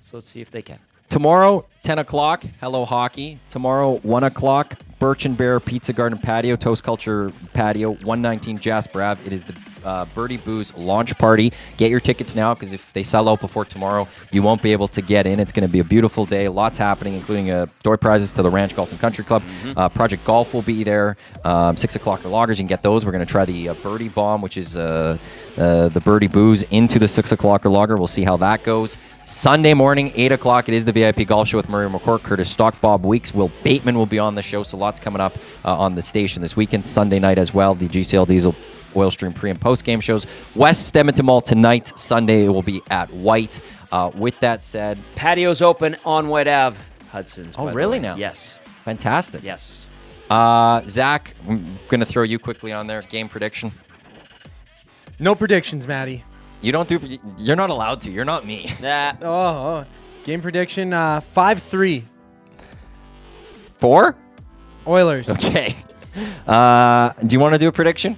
So let's see if they can. Tomorrow, 10 o'clock, Hello Hockey. Tomorrow, 1 o'clock, Birch and Bear Pizza Garden Patio, Toast Culture Patio, 119 Jasper Ave. It is the Birdie Booze launch party. Get your tickets now, because if they sell out before tomorrow, you won't be able to get in. It's going to be a beautiful day. Lots happening, including door prizes to the Ranch Golf and Country Club. Project Golf will be there. 6 o'clock for loggers. You can get those. We're going to try the Birdie Bomb, which is the Birdie Booze, into the 6 o'clock logger. We'll see how that goes. Sunday morning, 8 o'clock, it is the VIP Golf Show with Maria McCourt, Curtis Stock, Bob Weeks. Will Bateman will be on the show, so lots coming up on the station this weekend. Sunday night as well, the GCL Diesel Oil Stream pre- and post-game shows. West Edmonton Mall tonight. Sunday, it will be at White. With that said... Patio's open on White Ave, Hudson's. Oh, by the really way. now? Yes. Fantastic. Yes. Zach, I'm going to throw you quickly on there. Game prediction. No predictions, Matty. You don't do... You're not allowed to. You're not me. Oh. Game prediction, 5-3. 4? Oilers. Okay. Do you want to do a prediction?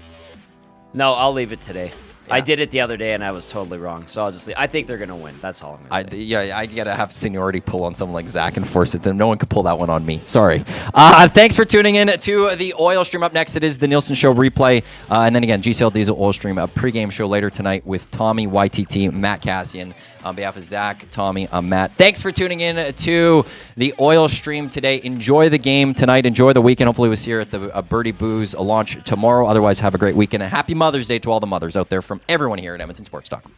No, I'll leave it today. Yeah. I did it the other day, and I was totally wrong. So I'll just leave. I think they're going to win. That's all I'm going to say. I gotta have seniority pull on someone like Zach and force it. Then no one can pull that one on me. Sorry. Thanks for tuning in to the Oil Stream. Up next, it is the Nielsen Show replay, and then again, GCL Diesel Oil Stream, a pregame show later tonight with Tommy, YTT, Matt Cassian. On behalf of Zach, Tommy, I'm Matt. Thanks for tuning in to the Oil Stream today. Enjoy the game tonight. Enjoy the weekend. Hopefully, we'll see you at the Birdie Booze launch tomorrow. Otherwise, have a great weekend. And happy Mother's Day to all the mothers out there from everyone here at Edmonton Sports Talk.